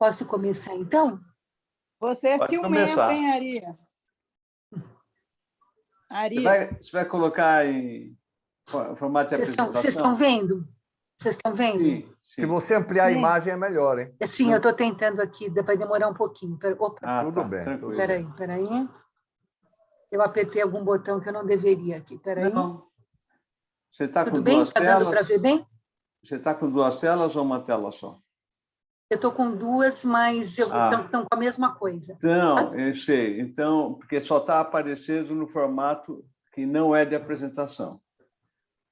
Posso começar, então? Você é Pode ciumento, começar. hein, Ari? Ari, Você vai colocar em formato de Vocês apresentação? estão vendo? Vocês estão vendo? Sim, Se sim. você ampliar a Sim. imagem, é melhor, hein? Sim, eu estou tentando aqui, vai demorar um pouquinho. Opa, Ah, Tudo tá, bem, tranquilo. espera aí. Eu apertei algum botão que eu não deveria aqui, espera aí. Não. Você está com Tudo bem? duas Está dando para telas? ver bem? Você está com duas telas ou uma tela só? Eu estou com duas, mas estão com a mesma coisa. Então, sabe? eu sei. Então, porque só está aparecendo no formato que não é de apresentação.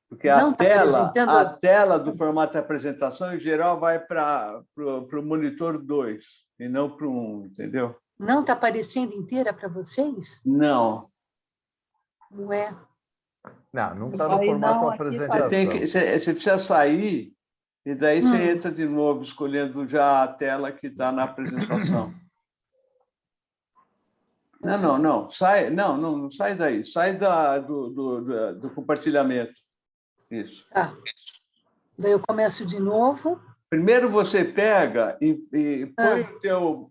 Porque Não tá apresentando? a tela do formato de apresentação, em geral, vai para o monitor 2 e não para o 1, entendeu? Não está aparecendo inteira para vocês? Não. Não é? Não está no Aí formato não, aqui apresentação. Você precisa sair e daí você entra de novo, escolhendo já a tela que está na apresentação. Não. Não sai daí. Sai do compartilhamento. Isso. Tá. Daí eu começo de novo. Primeiro você pega e põe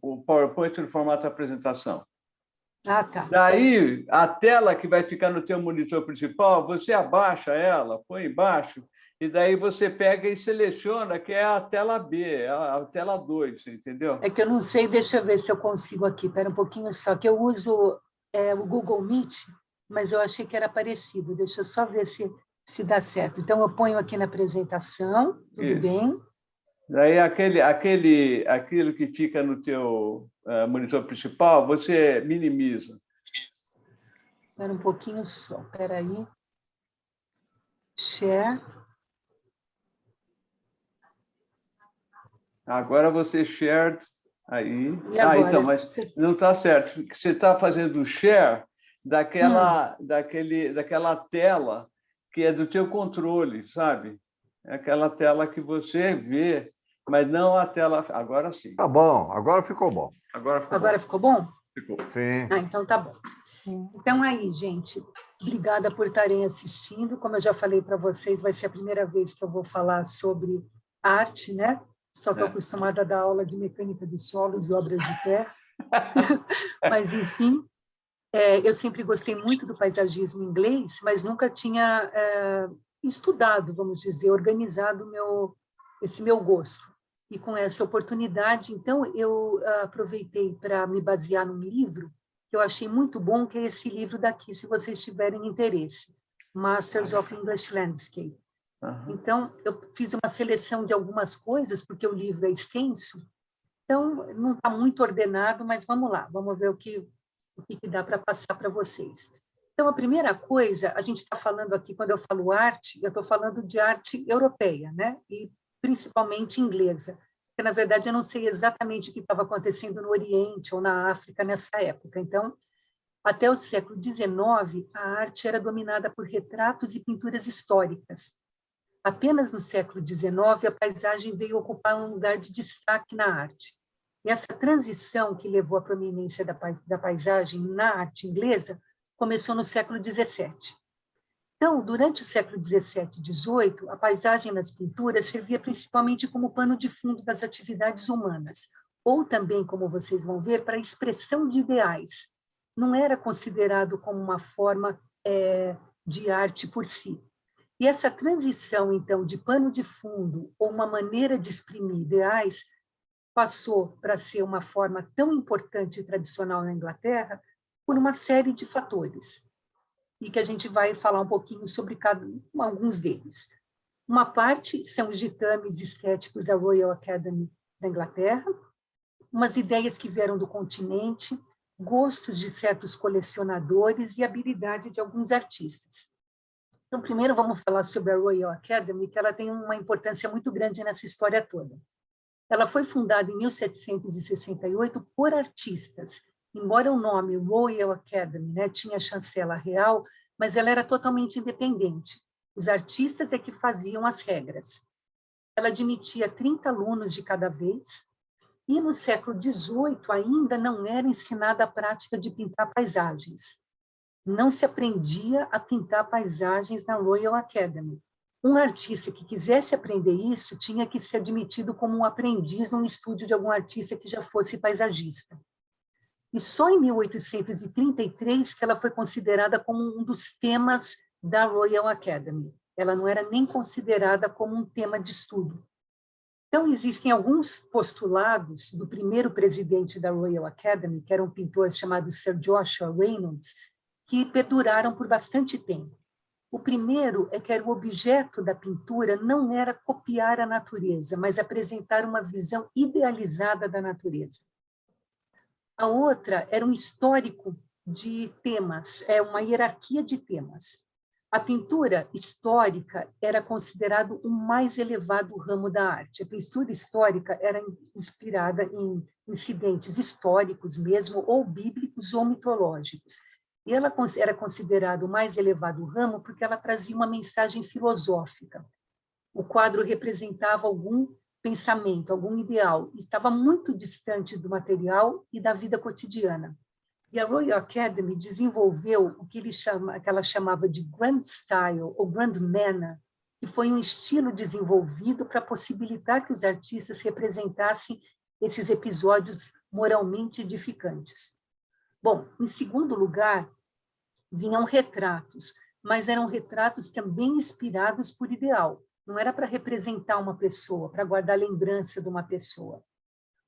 o PowerPoint no formato de apresentação. Ah, tá. Daí, a tela que vai ficar no teu monitor principal, você abaixa ela, põe embaixo, e daí você pega e seleciona, que é a tela B, a tela 2, entendeu? É que eu não sei, deixa eu ver se eu consigo aqui. Espera um pouquinho só, que eu uso o Google Meet, mas eu achei que era parecido. Deixa eu só ver se dá certo. Então, eu ponho aqui na apresentação, tudo Isso. bem? Daí, aquilo que fica no teu monitor principal, você minimiza. Espera um pouquinho só, espera aí. Share. Agora você shared aí. E agora? Então, mas não está certo. Você está fazendo o share daquela tela que é do teu controle, sabe? É aquela tela que você vê, mas não a tela... Agora sim. Tá bom, agora ficou bom. Agora ficou bom? Ficou. Sim. Ah, então tá bom. Então aí, gente, obrigada por estarem assistindo. Como eu já falei para vocês, vai ser a primeira vez que eu vou falar sobre arte, né? Só estou acostumada a dar aula de mecânica dos solos e obras de terra. Mas, enfim, eu sempre gostei muito do paisagismo inglês, mas nunca tinha estudado, vamos dizer, organizado esse meu gosto. E com essa oportunidade, então, eu aproveitei para me basear num livro que eu achei muito bom, que é esse livro daqui, se vocês tiverem interesse, Masters of English Landscape. Então, eu fiz uma seleção de algumas coisas, porque o livro é extenso, então não está muito ordenado, mas vamos lá, vamos ver o que dá para passar para vocês. Então, a primeira coisa, a gente está falando aqui, quando eu falo arte, eu estou falando de arte europeia, né? E principalmente inglesa, porque, na verdade, eu não sei exatamente o que estava acontecendo no Oriente ou na África nessa época. Então, até o século XIX, a arte era dominada por retratos e pinturas históricas. Apenas no século XIX, a paisagem veio ocupar um lugar de destaque na arte. E essa transição que levou à prominência da paisagem na arte inglesa começou no século XVII. Então, durante o século XVII e XVIII, a paisagem nas pinturas servia principalmente como pano de fundo das atividades humanas, ou também, como vocês vão ver, para a expressão de ideais. Não era considerado como uma forma de arte por si. E essa transição, então, de pano de fundo ou uma maneira de exprimir ideais passou para ser uma forma tão importante e tradicional na Inglaterra por uma série de fatores, e que a gente vai falar um pouquinho sobre alguns deles. Uma parte são os ditames estéticos da Royal Academy da Inglaterra, umas ideias que vieram do continente, gostos de certos colecionadores e habilidade de alguns artistas. Então, primeiro vamos falar sobre a Royal Academy, que ela tem uma importância muito grande nessa história toda. Ela foi fundada em 1768 por artistas. Embora o nome Royal Academy, né, tinha chancela real, mas ela era totalmente independente. Os artistas é que faziam as regras. Ela admitia 30 alunos de cada vez, e no século XVIII ainda não era ensinada a prática de pintar paisagens. Não se aprendia a pintar paisagens na Royal Academy. um artista que quisesse aprender isso tinha que ser admitido como um aprendiz num estúdio de algum artista que já fosse paisagista. E só em 1833 que ela foi considerada como um dos temas da Royal Academy. Ela não era nem considerada como um tema de estudo. Então, existem alguns postulados do primeiro presidente da Royal Academy, que era um pintor chamado Sir Joshua Reynolds, que perduraram por bastante tempo. O primeiro é que o objeto da pintura não era copiar a natureza, mas apresentar uma visão idealizada da natureza. A outra era um histórico de temas, uma hierarquia de temas. A pintura histórica era considerado o mais elevado ramo da arte. A pintura histórica era inspirada em incidentes históricos mesmo, ou bíblicos ou mitológicos. E ela era considerada o mais elevado ramo porque ela trazia uma mensagem filosófica. O quadro representava algum pensamento, algum ideal, e estava muito distante do material e da vida cotidiana. E a Royal Academy desenvolveu o que ela chamava de Grand Style, ou Grand Manner, que foi um estilo desenvolvido para possibilitar que os artistas representassem esses episódios moralmente edificantes. Bom, em segundo lugar, vinham retratos, mas eram retratos também inspirados por ideal. Não era para representar uma pessoa, para guardar lembrança de uma pessoa.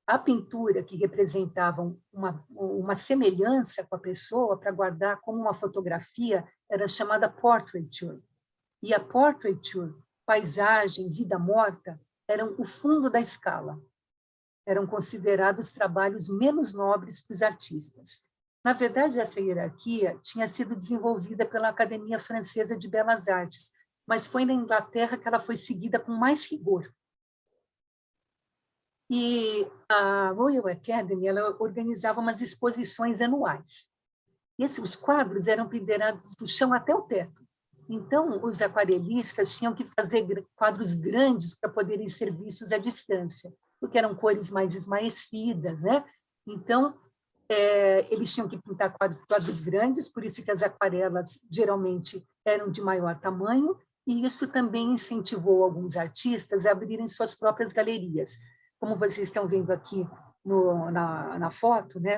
A pintura que representava uma semelhança com a pessoa, para guardar como uma fotografia, era chamada portraiture. E a portraiture, paisagem, vida morta, eram o fundo da escala. Eram considerados trabalhos menos nobres para os artistas. Na verdade, essa hierarquia tinha sido desenvolvida pela Academia Francesa de Belas Artes, mas foi na Inglaterra que ela foi seguida com mais rigor. E a Royal Academy ela organizava umas exposições anuais. Os quadros eram pendurados do chão até o teto. Então, os aquarelistas tinham que fazer quadros grandes para poderem ser vistos à distância, porque eram cores mais esmaecidas, né? Então, eles tinham que pintar quadros grandes, por isso que as aquarelas geralmente eram de maior tamanho, e isso também incentivou alguns artistas a abrirem suas próprias galerias. Como vocês estão vendo aqui na foto, né,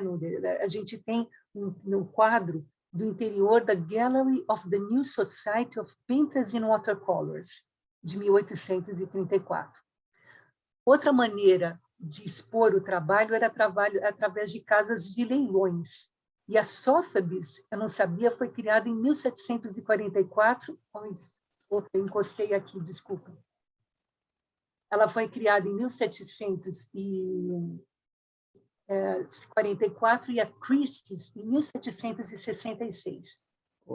a gente tem no quadro do interior da Gallery of the New Society of Painters in Watercolors, de 1834. Outra maneira de expor o trabalho era através de casas de leilões. E a Sotheby's, eu não sabia, foi criada em 1744. Opa, eu encostei aqui, desculpa. Ela foi criada em 1744 e a Christie's em 1766.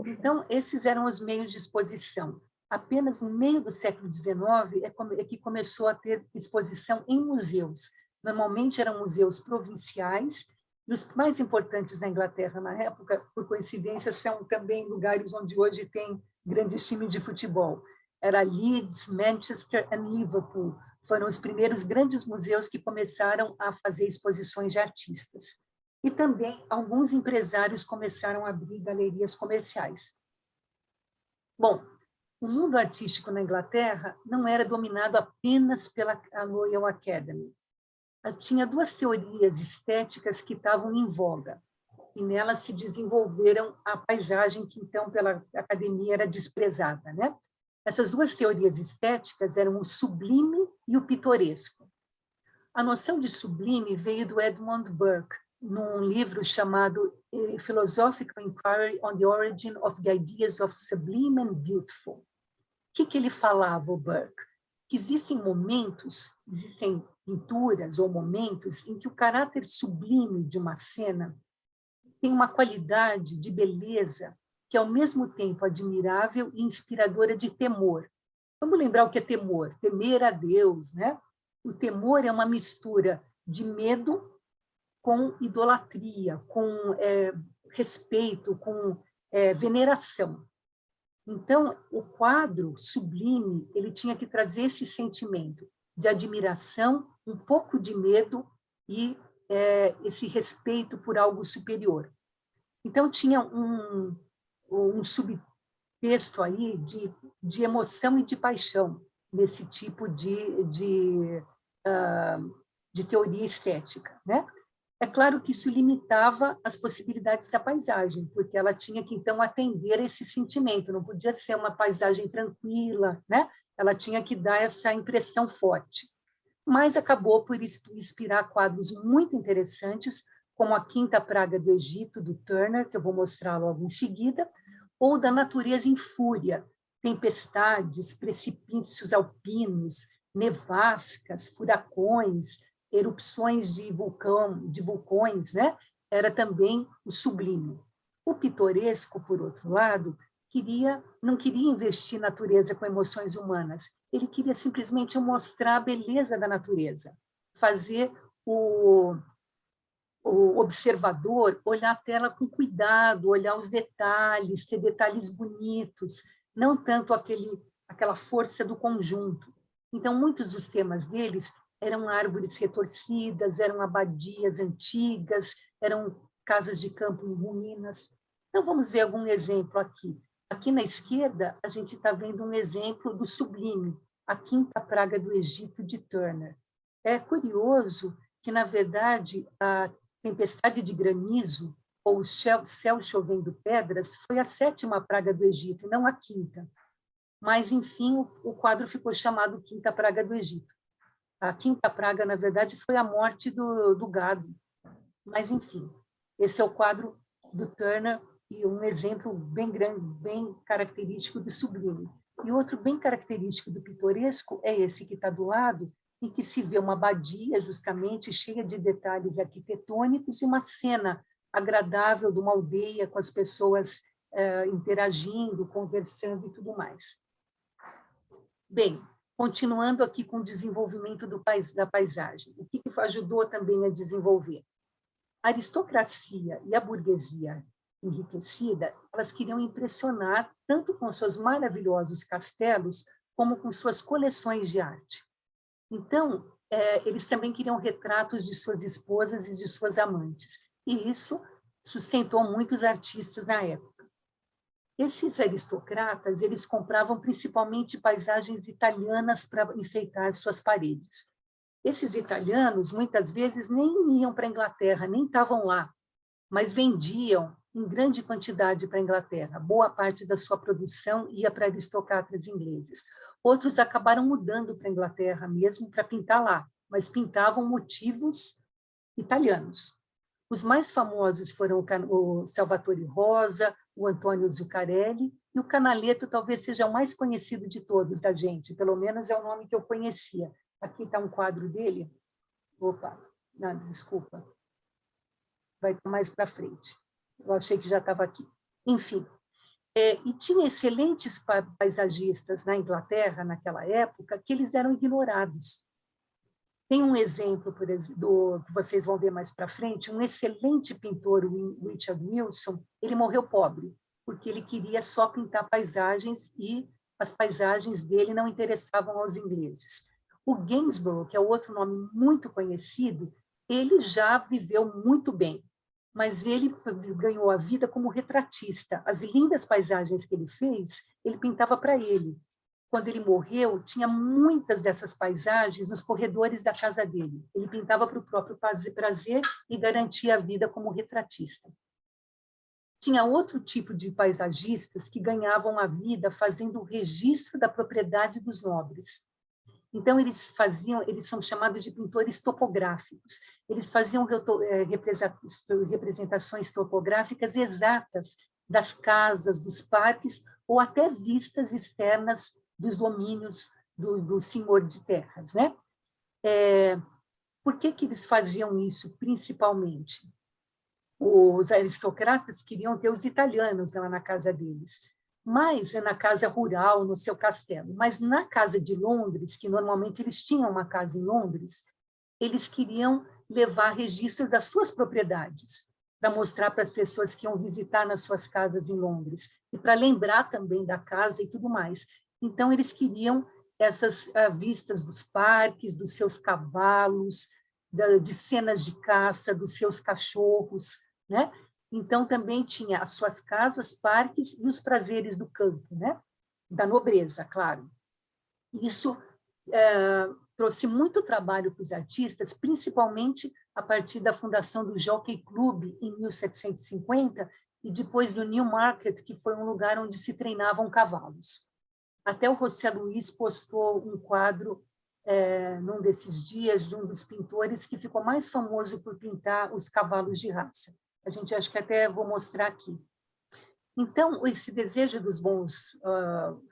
Então, esses eram os meios de exposição. Apenas no meio do século XIX é que começou a ter exposição em museus. Normalmente eram museus provinciais, e os mais importantes na Inglaterra na época, por coincidência, são também lugares onde hoje tem grandes times de futebol. Era Leeds, Manchester e Liverpool. Foram os primeiros grandes museus que começaram a fazer exposições de artistas. E também alguns empresários começaram a abrir galerias comerciais. Bom, o mundo artístico na Inglaterra não era dominado apenas pela Royal Academy. Tinha duas teorias estéticas que estavam em voga, e nelas se desenvolveram a paisagem que, então, pela academia era desprezada, né? Essas duas teorias estéticas eram o sublime e o pitoresco. A noção de sublime veio do Edmund Burke, num livro chamado Philosophical Inquiry on the Origin of the Ideas of Sublime and Beautiful. O que ele falava, o Burke? Que existem pinturas ou momentos em que o caráter sublime de uma cena tem uma qualidade de beleza que é ao mesmo tempo admirável e inspiradora de temor. Vamos lembrar o que é temor? Temer a Deus, né? O temor é uma mistura de medo com idolatria, com respeito, com veneração. Então, o quadro sublime, ele tinha que trazer esse sentimento de admiração, um pouco de medo e esse respeito por algo superior. Então, tinha um texto aí de emoção e de paixão nesse tipo de teoria estética, né? É claro que isso limitava as possibilidades da paisagem, porque ela tinha que, então, atender a esse sentimento, não podia ser uma paisagem tranquila, né? Ela tinha que dar essa impressão forte. Mas acabou por inspirar quadros muito interessantes, como a Quinta Praga do Egito, do Turner, que eu vou mostrar logo em seguida, ou da natureza em fúria, tempestades, precipícios alpinos, nevascas, furacões, erupções de vulcões, né? Era também o sublime. O pitoresco, por outro lado, não queria investir natureza com emoções humanas, ele queria simplesmente mostrar a beleza da natureza, fazer o observador olhar a tela com cuidado, olhar os detalhes, ter detalhes bonitos, não tanto aquela força do conjunto. Então, muitos dos temas deles eram árvores retorcidas, eram abadias antigas, eram casas de campo em ruínas. Então, vamos ver algum exemplo aqui. Aqui na esquerda, a gente está vendo um exemplo do sublime, a Quinta Praga do Egito, de Turner. É curioso que, na verdade, a tempestade de granizo, ou o céu chovendo pedras, foi a 7ª praga do Egito, não a 5ª. Mas, enfim, o quadro ficou chamado Quinta Praga do Egito. A 5ª praga, na verdade, foi a morte do gado. Mas, enfim, esse é o quadro do Turner e um exemplo bem grande, bem característico do sublime. E outro bem característico do pitoresco é esse que está do lado, em que se vê uma abadia, justamente, cheia de detalhes arquitetônicos e uma cena agradável de uma aldeia com as pessoas interagindo, conversando e tudo mais. Bem, continuando aqui com o desenvolvimento da paisagem, o que ajudou também a desenvolver? A aristocracia e a burguesia enriquecida, elas queriam impressionar tanto com seus maravilhosos castelos, como com suas coleções de arte. Então, eles também queriam retratos de suas esposas e de suas amantes. E isso sustentou muitos artistas na época. Esses aristocratas, eles compravam principalmente paisagens italianas para enfeitar suas paredes. Esses italianos, muitas vezes, nem iam para a Inglaterra, nem estavam lá, mas vendiam em grande quantidade para a Inglaterra. Boa parte da sua produção ia para aristocratas ingleses. Outros acabaram mudando para a Inglaterra mesmo para pintar lá, mas pintavam motivos italianos. Os mais famosos foram o Salvatore Rosa, o Antônio Zuccarelli, e o Canaletto talvez seja o mais conhecido de todos da gente, pelo menos é o nome que eu conhecia. Aqui está um quadro dele. Opa, não, desculpa. Vai estar mais para frente. Eu achei que já estava aqui. Enfim, e tinha excelentes paisagistas na Inglaterra, naquela época, que eles eram ignorados. Tem um exemplo, por exemplo, que vocês vão ver mais para frente, um excelente pintor, o Richard Wilson, ele morreu pobre, porque ele queria só pintar paisagens e as paisagens dele não interessavam aos ingleses. O Gainsborough, que é outro nome muito conhecido, ele já viveu muito bem, mas ele ganhou a vida como retratista. As lindas paisagens que ele fez, ele pintava para ele. Quando ele morreu, tinha muitas dessas paisagens nos corredores da casa dele. Ele pintava para o próprio prazer e garantia a vida como retratista. Tinha outro tipo de paisagistas que ganhavam a vida fazendo o registro da propriedade dos nobres. Então, eles são chamados de pintores topográficos. Eles faziam representações topográficas exatas das casas, dos parques, ou até vistas externas dos domínios do senhor de terras, né? Por que eles faziam isso, principalmente? Os aristocratas queriam ter os italianos lá na casa deles, mas na casa rural, no seu castelo. Mas na casa de Londres, que normalmente eles tinham uma casa em Londres, eles queriam levar registros das suas propriedades, para mostrar para as pessoas que iam visitar nas suas casas em Londres, e para lembrar também da casa e tudo mais. Então, eles queriam essas vistas dos parques, dos seus cavalos, de cenas de caça, dos seus cachorros, né? Então, também tinha as suas casas, parques e os prazeres do campo, né? Da nobreza, claro. Isso trouxe muito trabalho para os artistas, principalmente a partir da fundação do Jockey Club, em 1750, e depois do Newmarket, que foi um lugar onde se treinavam cavalos. Até o José Luís postou um quadro num desses dias de um dos pintores que ficou mais famoso por pintar os cavalos de raça. A gente acho que até vou mostrar aqui. Então, esse desejo dos bons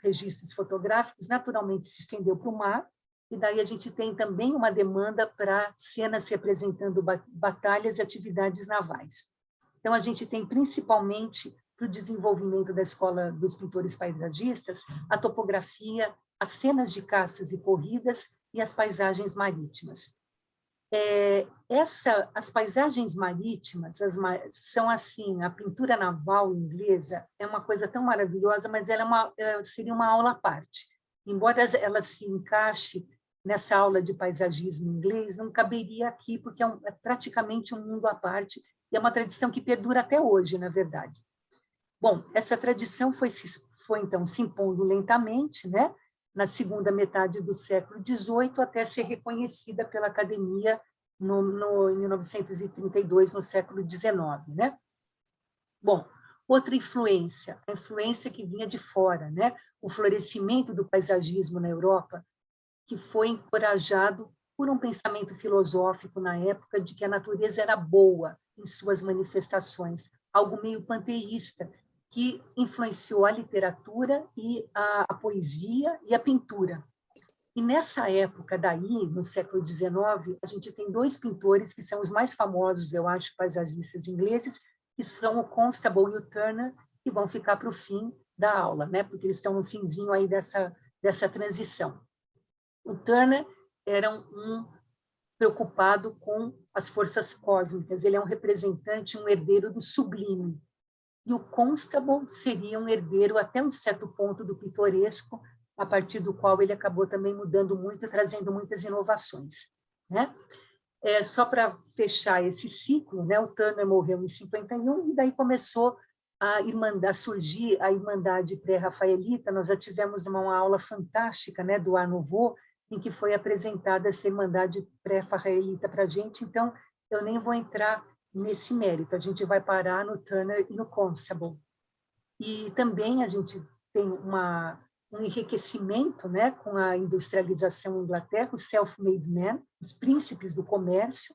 registros fotográficos naturalmente se estendeu para o mar, e daí a gente tem também uma demanda para cenas representando batalhas e atividades navais. Então, a gente tem principalmente para o desenvolvimento da escola dos pintores paisagistas a topografia, as cenas de caças e corridas e as paisagens marítimas. As paisagens marítimas são assim, a pintura naval inglesa é uma coisa tão maravilhosa, mas ela seria uma aula à parte. Embora ela se encaixe nessa aula de paisagismo inglês, não caberia aqui, porque é praticamente um mundo à parte, e é uma tradição que perdura até hoje, na verdade. Bom, essa tradição foi então se impondo lentamente, né? Na segunda metade do século XVIII, até ser reconhecida pela Academia em 1932, no século XIX. Né? Bom, outra influência, a influência que vinha de fora, né? O florescimento do paisagismo na Europa, que foi encorajado por um pensamento filosófico na época de que a natureza era boa em suas manifestações, algo meio panteísta, que influenciou a literatura e a poesia e a pintura. E nessa época daí, no século XIX, a gente tem dois pintores que são os mais famosos, eu acho, paisagistas ingleses, que são o Constable e o Turner, que vão ficar para o fim da aula, né? Porque eles estão no finzinho aí dessa transição. O Turner era um preocupado com as forças cósmicas, ele é um representante, um herdeiro do sublime. E o Constable seria um herdeiro até um certo ponto do pitoresco, a partir do qual ele acabou também mudando muito, trazendo muitas inovações. Né? Só para fechar esse ciclo, né? O Turner morreu em 51, e daí começou a surgir a Irmandade pré-rafaelita. Nós já tivemos uma aula fantástica, né, do Art Nouveau, em que foi apresentada essa Irmandade pré-rafaelita para a gente, então eu nem vou entrar nesse mérito, a gente vai parar no Turner e no Constable. E também a gente tem um enriquecimento, né, com a industrialização na Inglaterra, os self-made men, os príncipes do comércio,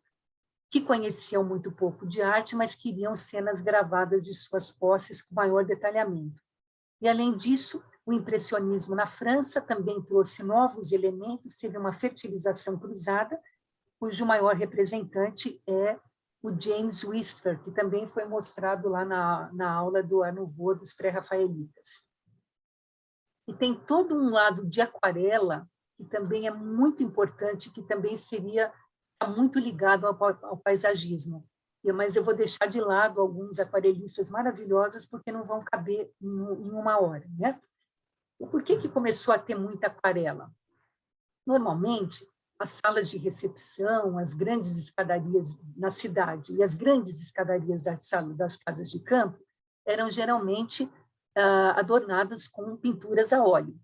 que conheciam muito pouco de arte, mas queriam cenas gravadas de suas posses com maior detalhamento. E, além disso, o impressionismo na França também trouxe novos elementos, teve uma fertilização cruzada, cujo maior representante é o James Whistler, que também foi mostrado lá na aula do Art Nouveau dos pré-rafaelitas. E tem todo um lado de aquarela, que também é muito importante, que também seria muito ligado ao paisagismo. Mas eu vou deixar de lado alguns aquarelistas maravilhosos, porque não vão caber em uma hora. Né? E por que começou a ter muita aquarela? Normalmente, as salas de recepção, as grandes escadarias na cidade e as grandes escadarias das casas de campo eram geralmente adornadas com pinturas a óleo.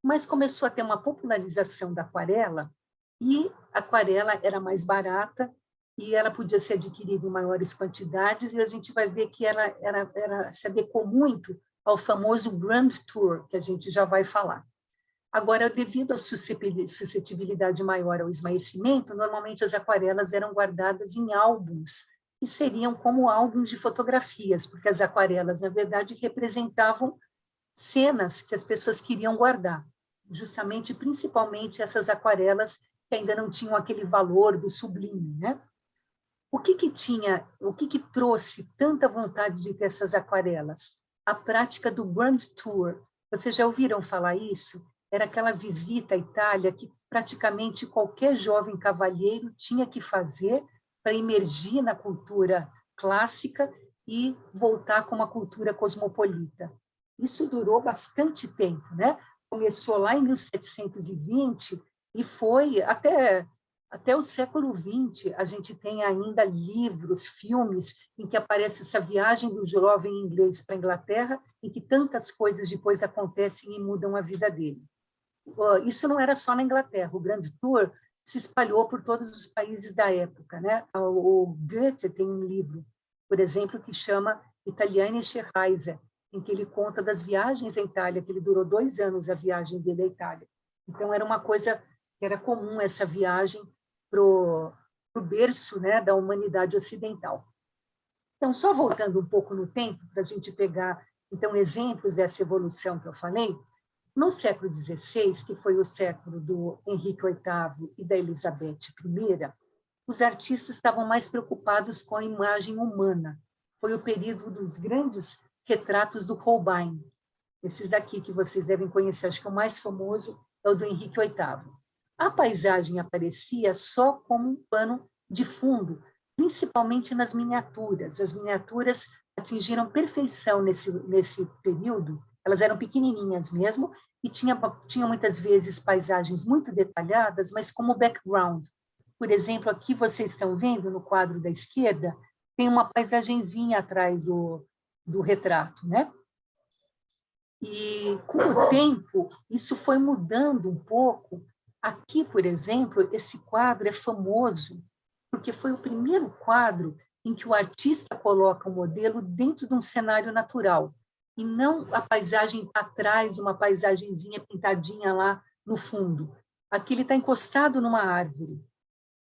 Mas começou a ter uma popularização da aquarela, e a aquarela era mais barata e ela podia ser adquirida em maiores quantidades, e a gente vai ver que ela se adequou muito ao famoso Grand Tour, que a gente já vai falar. Agora, devido à suscetibilidade maior ao esmaecimento, normalmente as aquarelas eram guardadas em álbuns, que seriam como álbuns de fotografias, porque as aquarelas, na verdade, representavam cenas que as pessoas queriam guardar, justamente, principalmente essas aquarelas que ainda não tinham aquele valor do sublime, né? O que trouxe tanta vontade de ter essas aquarelas? A prática do Grand Tour. Vocês já ouviram falar isso? Era aquela visita à Itália que praticamente qualquer jovem cavalheiro tinha que fazer para emergir na cultura clássica e voltar com uma cultura cosmopolita. Isso durou bastante tempo, né? Começou lá em 1720 e foi até Até o século XX, a gente tem ainda livros, filmes, em que aparece essa viagem do jovem inglês para a Inglaterra, em que tantas coisas depois acontecem e mudam a vida dele. Isso não era só na Inglaterra, o Grand Tour se espalhou por todos os países da época, né? O Goethe tem um livro, por exemplo, que chama Italienische Reise, em que ele conta das viagens à Itália, que ele durou 2 anos a viagem dele à Itália. Então, era uma coisa que era comum, essa viagem para o berço, né, da humanidade ocidental. Então, só voltando um pouco no tempo, para a gente pegar, então, exemplos dessa evolução que eu falei, no século XVI, que foi o século do Henrique VIII e da Elizabeth I, os artistas estavam mais preocupados com a imagem humana. Foi o período dos grandes retratos do Holbein. Esses daqui que vocês devem conhecer, acho que o mais famoso é o do Henrique VIII. A paisagem aparecia só como um pano de fundo, principalmente nas miniaturas. As miniaturas atingiram perfeição nesse período. Elas eram pequenininhas mesmo, e tinha muitas vezes paisagens muito detalhadas, mas como background. Por exemplo, aqui vocês estão vendo, no quadro da esquerda, tem uma paisagenzinha atrás do retrato, né? E, com o tempo, isso foi mudando um pouco. Aqui, por exemplo, esse quadro é famoso, porque foi o primeiro quadro em que o artista coloca o modelo dentro de um cenário natural, e não a paisagem está atrás, uma paisagenzinha pintadinha lá no fundo. Aqui ele está encostado numa árvore,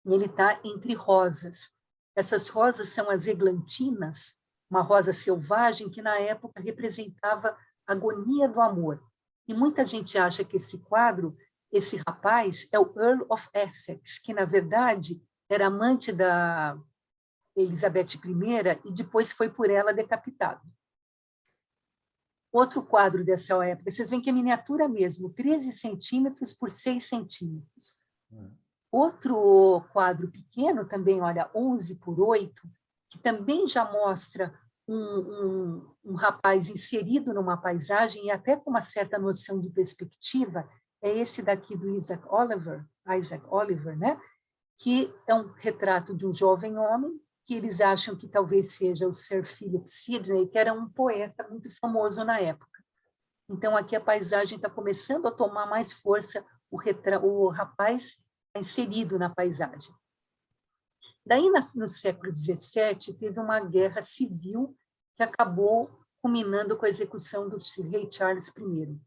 e ele está entre rosas. Essas rosas são as eglantinas, uma rosa selvagem que, na época, representava a agonia do amor. E muita gente acha que esse quadro, esse rapaz, é o Earl of Essex, que, na verdade, era amante da Elizabeth I e depois foi por ela decapitado. Outro quadro dessa época, vocês veem que é miniatura mesmo, 13 centímetros por 6 centímetros. Outro quadro pequeno também, olha, 11 por 8, que também já mostra um rapaz inserido numa paisagem e até com uma certa noção de perspectiva, é esse daqui do Isaac Oliver, né? Que é um retrato de um jovem homem, que eles acham que talvez seja o Sir Philip Sidney, que era um poeta muito famoso na época. Então, aqui a paisagem está começando a tomar mais força, o rapaz está inserido na paisagem. Daí, no século XVII, teve uma guerra civil que acabou culminando com a execução do rei Charles I.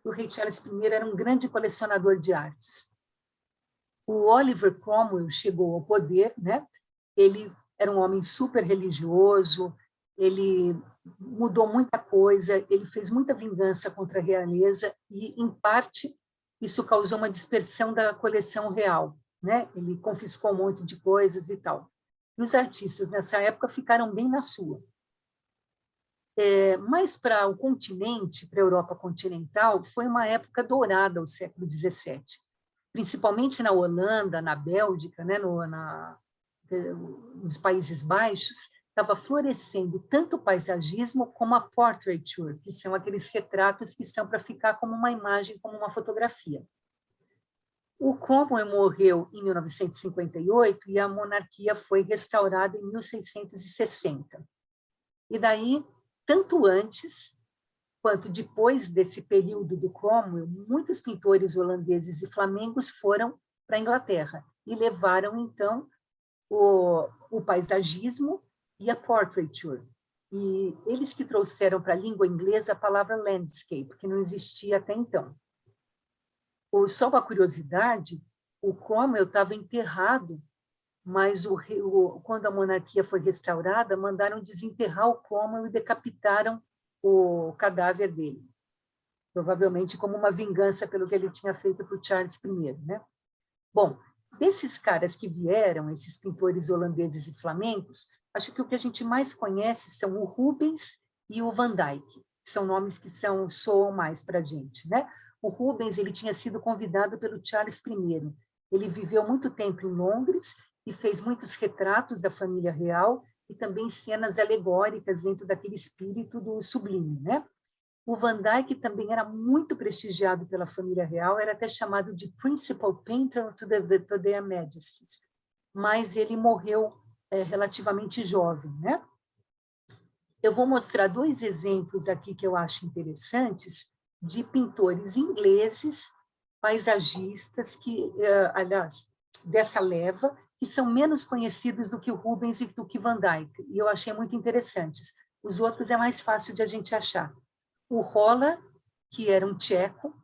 O rei Charles I era um grande colecionador de artes. O Oliver Cromwell chegou ao poder, né? Ele era um homem super religioso, ele mudou muita coisa, ele fez muita vingança contra a realeza e, em parte, isso causou uma dispersão da coleção real, né? Ele confiscou um monte de coisas e tal. E os artistas, nessa época, ficaram bem na sua. Mas para o continente, para a Europa continental, foi uma época dourada, o século XVII. Principalmente na Holanda, na Bélgica, né? Nos Países Baixos, estava florescendo tanto o paisagismo como a portraiture, que são aqueles retratos que são para ficar como uma imagem, como uma fotografia. O Cromwell morreu em 1958 e a monarquia foi restaurada em 1660. E daí, tanto antes quanto depois desse período do Cromwell, muitos pintores holandeses e flamengos foram para a Inglaterra e levaram, então, o paisagismo e a portraiture. E eles que trouxeram para a língua inglesa a palavra landscape, que não existia até então. Só uma curiosidade, o Cromwell estava enterrado, mas quando a monarquia foi restaurada, mandaram desenterrar o Cromwell e decapitaram o cadáver dele, provavelmente como uma vingança pelo que ele tinha feito para o Charles I, né? Bom, desses caras que vieram, esses pintores holandeses e flamencos, acho que o que a gente mais conhece são o Rubens e o Van Dyck, que são nomes que soam mais para a gente, né? O Rubens, ele tinha sido convidado pelo Charles I. Ele viveu muito tempo em Londres e fez muitos retratos da família real e também cenas alegóricas dentro daquele espírito do sublime, né? O Van Dyck também era muito prestigiado pela família real, era até chamado de Principal Painter to their Majesties, mas ele morreu relativamente jovem, né? Eu vou mostrar 2 exemplos aqui que eu acho interessantes de pintores ingleses, paisagistas, aliás, dessa leva, que são menos conhecidos do que o Rubens e do que Van Dyck, e eu achei muito interessantes. Os outros é mais fácil de a gente achar. O Holler, que era um tcheco,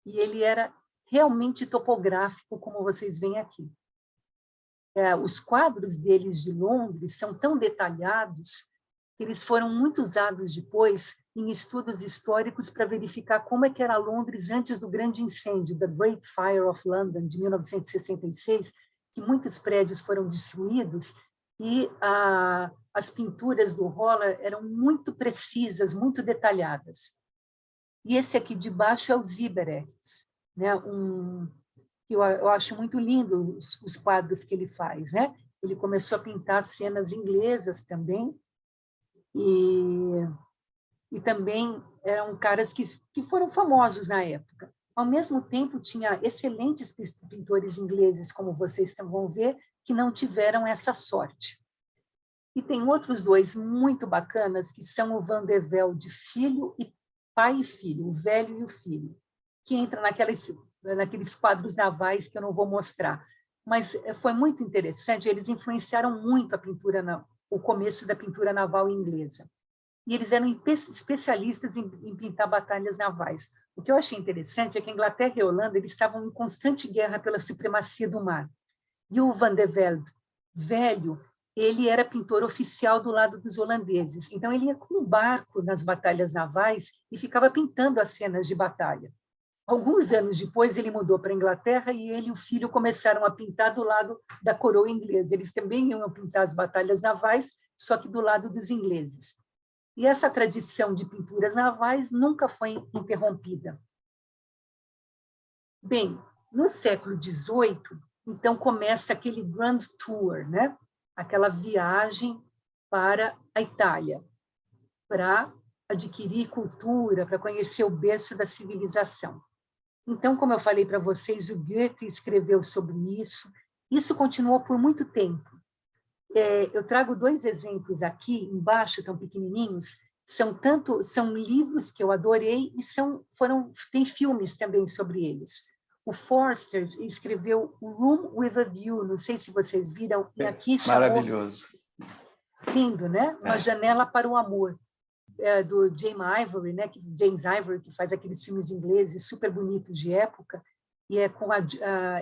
e ele era realmente topográfico, como vocês veem aqui. Os quadros deles de Londres são tão detalhados que eles foram muito usados depois em estudos históricos para verificar como é que era Londres antes do grande incêndio, The Great Fire of London, de 1966, que muitos prédios foram destruídos, e as pinturas do Holler eram muito precisas, muito detalhadas. E esse aqui de baixo é o Sieberechts, né? Eu acho muito lindo os quadros que ele faz, né? Ele começou a pintar cenas inglesas também, e também eram caras que foram famosos na época. Ao mesmo tempo, tinha excelentes pintores ingleses, como vocês vão ver, que não tiveram essa sorte. E tem outros 2 muito bacanas, que são o Van der Velde, filho e pai e filho, o velho e o filho, que entra naqueles quadros navais que eu não vou mostrar. Mas foi muito interessante, eles influenciaram muito o começo da pintura naval inglesa. E eles eram especialistas em pintar batalhas navais. O que eu achei interessante é que a Inglaterra e a Holanda eles estavam em constante guerra pela supremacia do mar. E o Van der Velde, velho, ele era pintor oficial do lado dos holandeses. Então, ele ia com um barco nas batalhas navais e ficava pintando as cenas de batalha. Alguns anos depois, ele mudou para a Inglaterra e ele e o filho começaram a pintar do lado da coroa inglesa. Eles também iam pintar as batalhas navais, só que do lado dos ingleses. E essa tradição de pinturas navais nunca foi interrompida. Bem, no século XVIII, então começa aquele Grand Tour, né? Aquela viagem para a Itália, para adquirir cultura, para conhecer o berço da civilização. Então, como eu falei para vocês, o Goethe escreveu sobre isso. Isso continuou por muito tempo. Eu trago 2 exemplos aqui, embaixo, tão pequenininhos, são livros que eu adorei e tem filmes também sobre eles. O Forster escreveu Room with a View, não sei se vocês viram, e aqui maravilhoso. Lindo, né? Uma janela para o amor, do James Ivory, que faz aqueles filmes ingleses super bonitos de época, e é com a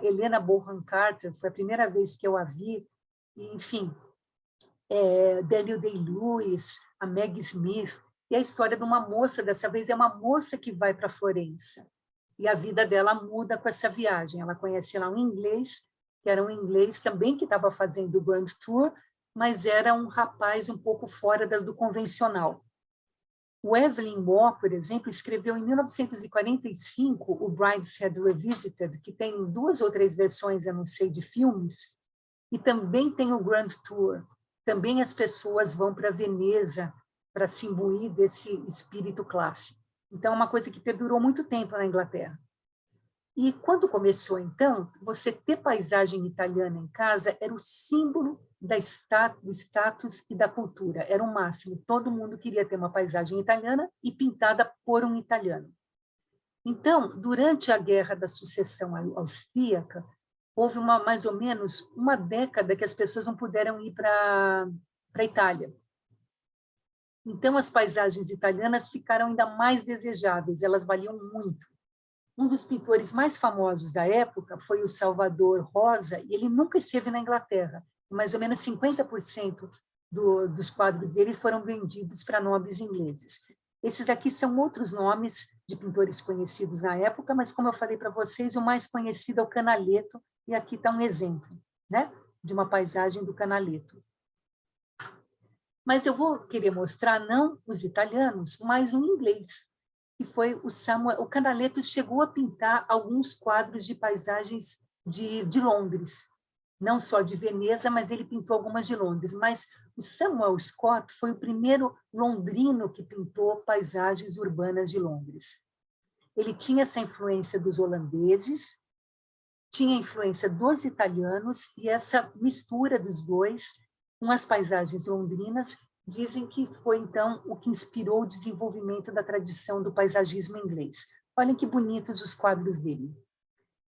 Helena Bonham Carter, foi a primeira vez que eu a vi, e, enfim, Daniel Day-Lewis, a Maggie Smith, e a história de uma moça, dessa vez é uma moça que vai para Florença, e a vida dela muda com essa viagem. Ela conhece lá um inglês, que era um inglês também que estava fazendo o Grand Tour, mas era um rapaz um pouco fora do convencional. O Evelyn Waugh, por exemplo, escreveu em 1945 o Brideshead Revisited, que tem 2 ou 3 versões, eu não sei, de filmes, e também tem o Grand Tour. Também as pessoas vão para Veneza para se imbuir desse espírito clássico. Então, é uma coisa que perdurou muito tempo na Inglaterra. E quando começou, então, você ter paisagem italiana em casa era o símbolo do status e da cultura, era o máximo. Todo mundo queria ter uma paisagem italiana e pintada por um italiano. Então, durante a Guerra da Sucessão Austríaca, houve mais ou menos uma década que as pessoas não puderam ir para a Itália. Então, as paisagens italianas ficaram ainda mais desejáveis, elas valiam muito. Um dos pintores mais famosos da época foi o Salvador Rosa, e ele nunca esteve na Inglaterra. Mais ou menos 50% dos quadros dele foram vendidos para nobres ingleses. Esses aqui são outros nomes de pintores conhecidos na época, mas, como eu falei para vocês, o mais conhecido é o Canaletto, e aqui está um exemplo, né, de uma paisagem do Canaletto. Mas eu vou querer mostrar não os italianos, mas um inglês, que foi o Samuel. O Canaletto chegou a pintar alguns quadros de paisagens de Londres, não só de Veneza, mas ele pintou algumas de Londres. Mas o Samuel Scott foi o primeiro londrino que pintou paisagens urbanas de Londres. Ele tinha essa influência dos holandeses, tinha influência dos italianos, e essa mistura dos dois com as paisagens londrinas dizem que foi, então, o que inspirou o desenvolvimento da tradição do paisagismo inglês. Olhem que bonitos os quadros dele.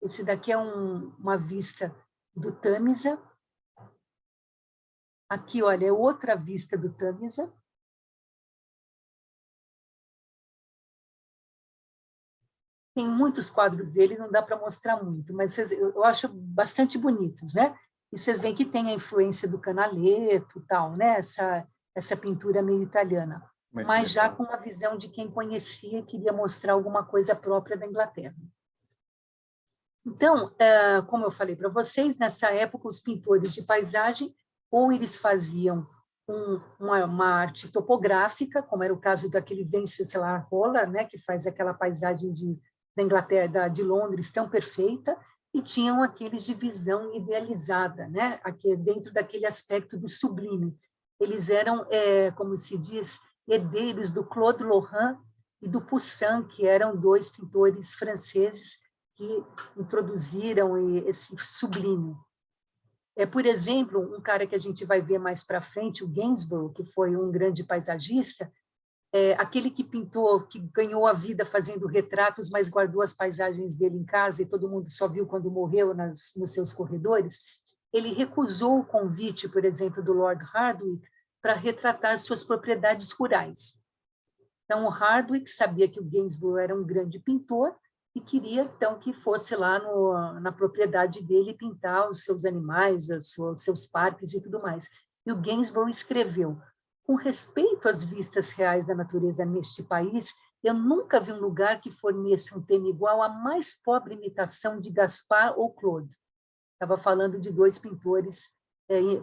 Esse daqui é uma vista do Tâmisa. Aqui, olha, é outra vista do Tâmisa. Tem muitos quadros dele, não dá para mostrar muito, mas eu acho bastante bonitos, né? E vocês veem que tem a influência do Canaletto, tal, né? Essa pintura meio italiana, mas já com uma visão de quem conhecia e queria mostrar alguma coisa própria da Inglaterra. Então, como eu falei para vocês, nessa época, os pintores de paisagem, ou eles faziam uma arte topográfica, como era o caso daquele Venceslas Hollar, né, que faz aquela paisagem da Inglaterra, de Londres, tão perfeita, e tinham aqueles de visão idealizada, né, aqui, dentro daquele aspecto do sublime. Eles eram, como se diz, herdeiros do Claude Lorrain e do Poussin, que eram dois pintores franceses que introduziram esse sublime. Por exemplo, um cara que a gente vai ver mais para frente, o Gainsborough, que foi um grande paisagista, aquele que pintou, que ganhou a vida fazendo retratos, mas guardou as paisagens dele em casa e todo mundo só viu quando morreu nos seus corredores, ele recusou o convite, por exemplo, do Lord Hardwicke para retratar suas propriedades rurais. Então, o Hardwicke sabia que o Gainsborough era um grande pintor e queria, então, que fosse lá na propriedade dele pintar os seus animais, os seus parques e tudo mais. E o Gainsborough escreveu: com respeito às vistas reais da natureza neste país, eu nunca vi um lugar que forneça um tema igual à mais pobre imitação de Gaspar ou Claude. Estava falando de dois pintores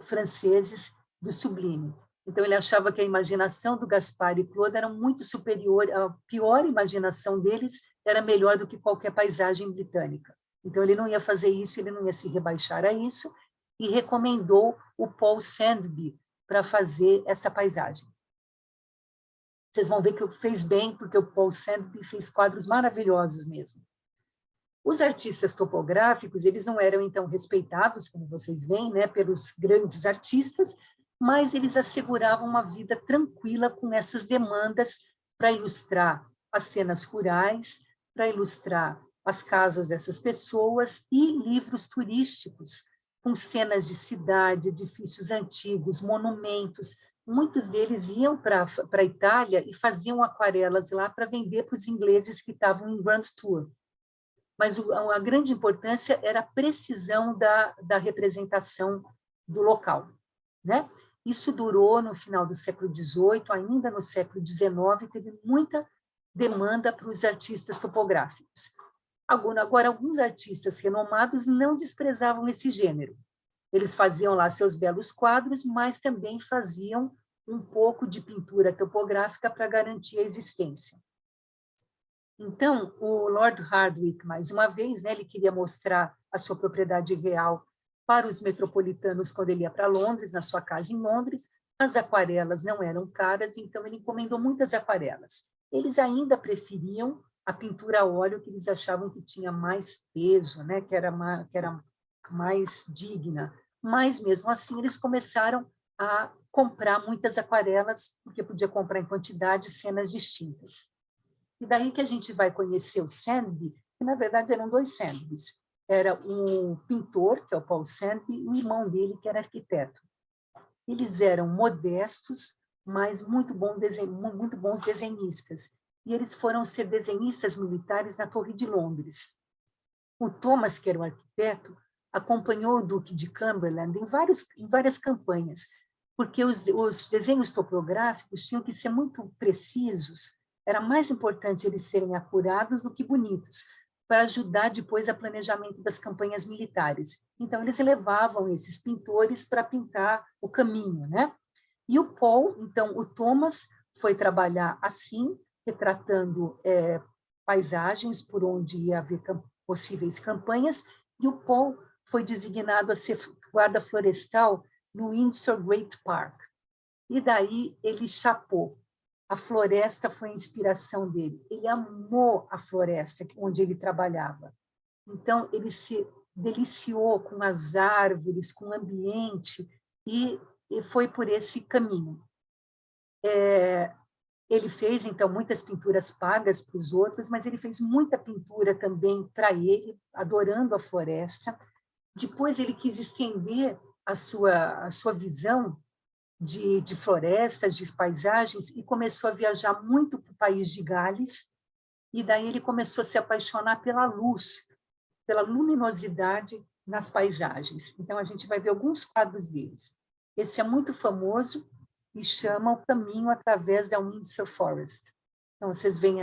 franceses do sublime. Então, ele achava que a imaginação do Gaspar e Claude era muito superior, a pior imaginação deles era melhor do que qualquer paisagem britânica. Então, ele não ia fazer isso, ele não ia se rebaixar a isso, e recomendou o Paul Sandby para fazer essa paisagem. Vocês vão ver que fez bem, porque o Paul Sandby fez quadros maravilhosos mesmo. Os artistas topográficos, eles não eram, então, respeitados, como vocês veem, né, pelos grandes artistas, mas eles asseguravam uma vida tranquila com essas demandas para ilustrar as cenas rurais, para ilustrar as casas dessas pessoas e livros turísticos, com cenas de cidade, edifícios antigos, monumentos. Muitos deles iam para a Itália e faziam aquarelas lá para vender para os ingleses que estavam em Grand Tour. Mas a grande importância era a precisão da representação do local, né? Isso durou no final do século XVIII, ainda no século XIX, teve muita demanda para os artistas topográficos. Agora, alguns artistas renomados não desprezavam esse gênero. Eles faziam lá seus belos quadros, mas também faziam um pouco de pintura topográfica para garantir a existência. Então, o Lord Hardwicke, mais uma vez, né, ele queria mostrar a sua propriedade real para os metropolitanos quando ele ia para Londres, na sua casa em Londres. As aquarelas não eram caras, então ele encomendou muitas aquarelas. Eles ainda preferiam a pintura a óleo, que eles achavam que tinha mais peso, né, que era mais digna. Mas, mesmo assim, eles começaram a comprar muitas aquarelas, porque podia comprar em quantidade cenas distintas. E daí que a gente vai conhecer o Sandby, que, na verdade, eram dois Sandbys. Era um pintor, que é o Paul Sandby, e o irmão dele, que era arquiteto. Eles eram modestos, mas muito bons desenhistas. E eles foram ser desenhistas militares na Torre de Londres. O Thomas, que era o arquiteto, acompanhou o Duque de Cumberland em várias campanhas, porque os desenhos topográficos tinham que ser muito precisos. Era mais importante eles serem acurados do que bonitos, para ajudar depois a planejamento das campanhas militares. Então, eles levavam esses pintores para pintar o caminho, né? E o Paul, então, o Thomas foi trabalhar assim, retratando paisagens por onde ia haver possíveis campanhas, e o Paul foi designado a ser guarda florestal no Windsor Great Park. E daí ele chapou. A floresta foi a inspiração dele. Ele amou a floresta onde ele trabalhava. Então, ele se deliciou com as árvores, com o ambiente, e foi por esse caminho. Ele fez, então, muitas pinturas pagas para os outros, mas ele fez muita pintura também para ele, adorando a floresta. Depois, ele quis estender a sua visão de florestas, de paisagens, e começou a viajar muito para o país de Gales, e daí ele começou a se apaixonar pela luz, pela luminosidade nas paisagens. Então, a gente vai ver alguns quadros deles. Esse é muito famoso e chama O Caminho através da Windsor Forest. Então, vocês veem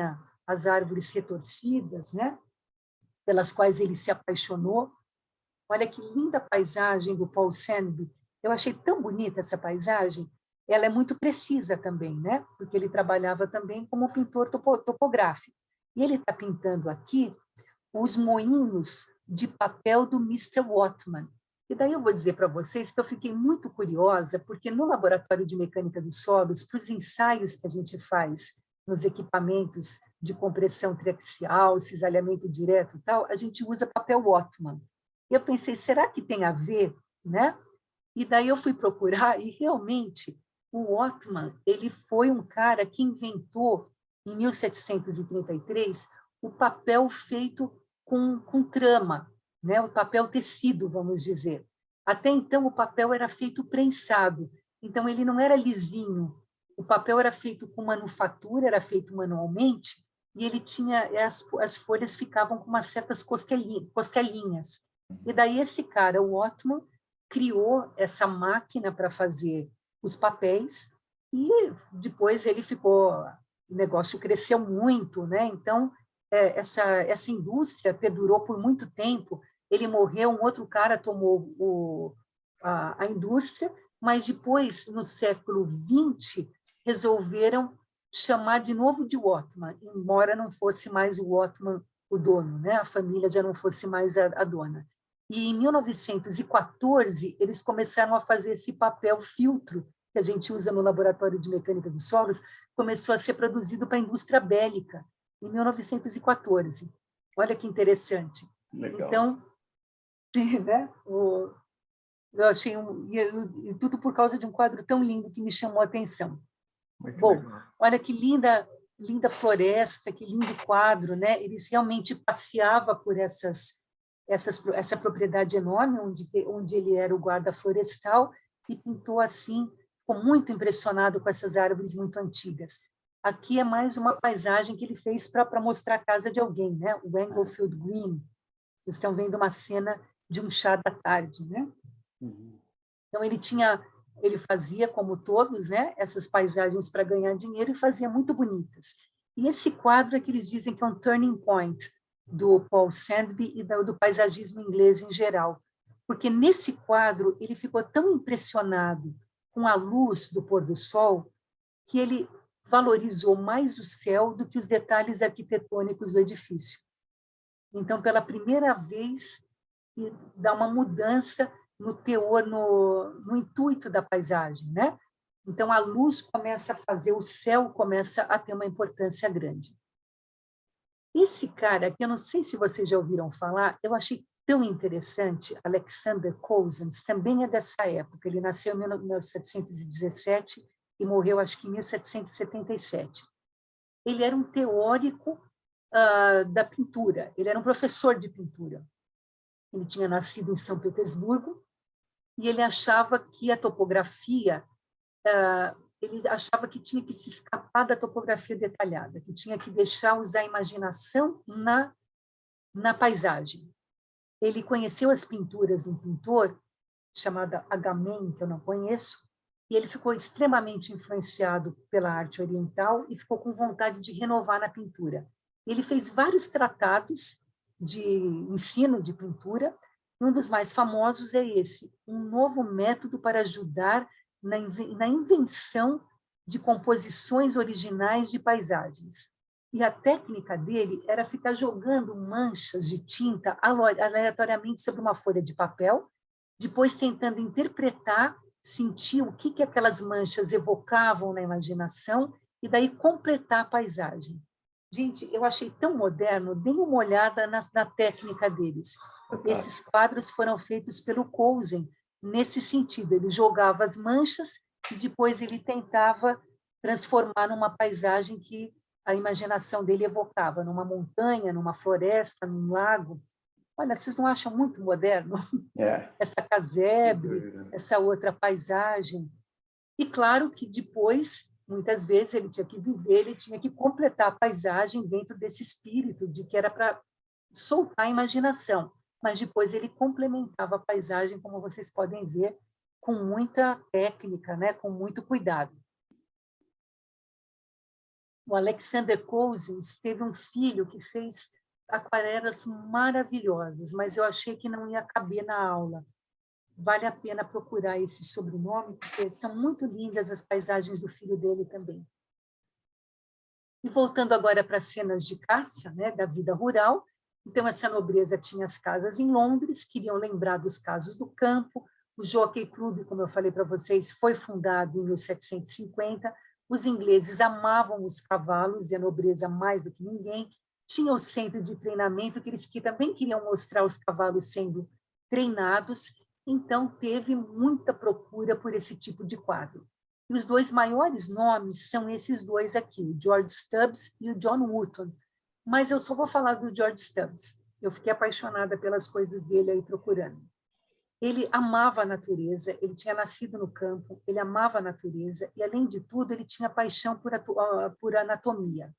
as árvores retorcidas, né? Pelas quais ele se apaixonou. Olha que linda paisagem do Paul Sandby. Eu achei tão bonita essa paisagem. Ela é muito precisa também, né? Porque ele trabalhava também como pintor topográfico. E ele está pintando aqui os moinhos de papel do Mr. Whatman. E daí eu vou dizer para vocês que eu fiquei muito curiosa, porque no Laboratório de Mecânica dos Solos, para os ensaios que a gente faz nos equipamentos de compressão triaxial, cisalhamento direto e tal, a gente usa papel Whatman. E eu pensei, será que tem a ver, né? E daí eu fui procurar e realmente o Whatman, ele foi um cara que inventou em 1733 o papel feito com trama, né? O papel tecido, vamos dizer. Até então, o papel era feito prensado, então ele não era lisinho. O papel era feito com manufatura, era feito manualmente, e ele tinha as folhas ficavam com umas certas costelinhas. E daí esse cara, o Whatman, criou essa máquina para fazer os papéis, e depois ele ficou... O negócio cresceu muito, né? Então, essa indústria perdurou por muito tempo. Ele morreu, um outro cara tomou a indústria, mas depois, no século XX, resolveram chamar de novo de Whatman, embora não fosse mais o Whatman o dono, né? A família já não fosse mais a dona. E em 1914, eles começaram a fazer esse papel filtro, que a gente usa no Laboratório de Mecânica dos Solos, começou a ser produzido para a indústria bélica, em 1914. Olha que interessante. Legal. Então, né, eu achei e tudo por causa de um quadro tão lindo que me chamou a atenção. Muito Bom, legal. olha que linda floresta, que lindo quadro, né? Eles realmente passeava por essa propriedade enorme onde ele era o guarda florestal e pintou assim, ficou muito impressionado com essas árvores muito antigas. Aqui é mais uma paisagem que ele fez para mostrar a casa de alguém, né? O Englefield Green. Vocês estão vendo uma cena de um chá da tarde, né? Então ele fazia como todos, né? Essas paisagens para ganhar dinheiro e fazia muito bonitas. E esse quadro é que eles dizem que é um turning point do Paul Sandby e do paisagismo inglês em geral, porque nesse quadro ele ficou tão impressionado com a luz do pôr do sol que ele valorizou mais o céu do que os detalhes arquitetônicos do edifício. Então, pela primeira vez, dá uma mudança no teor, no intuito da paisagem, né? Então, a luz começa a fazer, o céu começa a ter uma importância grande. Esse cara, que eu não sei se vocês já ouviram falar, eu achei tão interessante, Alexander Cousins, também é dessa época, ele nasceu em 1717 e morreu, acho que em 1777. Ele era um teórico da pintura, ele era um professor de pintura. Ele tinha nascido em São Petersburgo e ele achava que a topografia, ele achava que tinha que se escapar da topografia detalhada, que tinha que usar a imaginação na paisagem. Ele conheceu as pinturas de um pintor chamado Agamben, que eu não conheço, e ele ficou extremamente influenciado pela arte oriental e ficou com vontade de renovar na pintura. Ele fez vários tratados de ensino de pintura, e um dos mais famosos é esse, um novo método para ajudar na invenção de composições originais de paisagens. E a técnica dele era ficar jogando manchas de tinta aleatoriamente sobre uma folha de papel, depois tentando interpretar, sentir o que aquelas manchas evocavam na imaginação e daí completar a paisagem. Gente, eu achei tão moderno, dê uma olhada na técnica deles. Esses quadros foram feitos pelo Cousem, nesse sentido, ele jogava as manchas e depois ele tentava transformar numa paisagem que a imaginação dele evocava, numa montanha, numa floresta, num lago. Olha, vocês não acham muito moderno? Essa casebre, essa outra paisagem. E claro que depois, muitas vezes, ele tinha que viver, ele tinha que completar a paisagem dentro desse espírito de que era para soltar a imaginação. Mas depois ele complementava a paisagem, como vocês podem ver, com muita técnica, né? Com muito cuidado. O Alexander Cousins teve um filho que fez aquarelas maravilhosas, mas eu achei que não ia caber na aula. Vale a pena procurar esse sobrenome, porque são muito lindas as paisagens do filho dele também. E voltando agora para as cenas de caça, né, da vida rural, então essa nobreza tinha as casas em Londres, queriam lembrar dos casos do campo, o Jockey Club, como eu falei para vocês, foi fundado em 1750, os ingleses amavam os cavalos e a nobreza mais do que ninguém, tinha o centro de treinamento que eles também queriam mostrar os cavalos sendo treinados, então teve muita procura por esse tipo de quadro. E os dois maiores nomes são esses dois aqui, o George Stubbs e o John Wotton, mas eu só vou falar do George Stubbs, eu fiquei apaixonada pelas coisas dele aí procurando. Ele amava a natureza, ele tinha nascido no campo, ele amava a natureza e, além de tudo, ele tinha paixão por anatomia.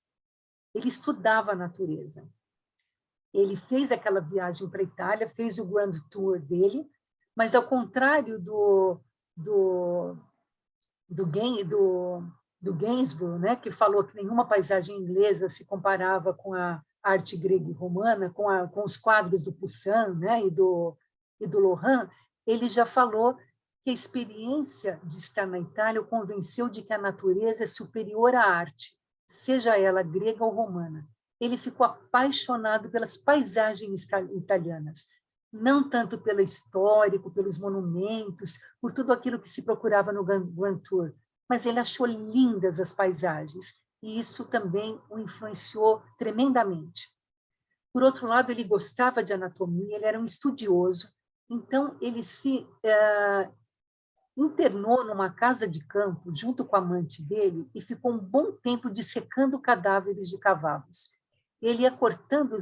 Ele estudava a natureza. Ele fez aquela viagem para a Itália, fez o Grand Tour dele, mas, ao contrário do Gainsborough, né, que falou que nenhuma paisagem inglesa se comparava com a arte grega e romana, com os quadros do Poussin, né, e do Lohan, ele já falou que a experiência de estar na Itália o convenceu de que a natureza é superior à arte, seja ela grega ou romana. Ele ficou apaixonado pelas paisagens italianas, não tanto pelo histórico, pelos monumentos, por tudo aquilo que se procurava no Grand Tour, mas ele achou lindas as paisagens, e isso também o influenciou tremendamente. Por outro lado, ele gostava de anatomia, ele era um estudioso, então ele se internou numa casa de campo, junto com a amante dele, e ficou um bom tempo dissecando cadáveres de cavalos. Ele ia cortando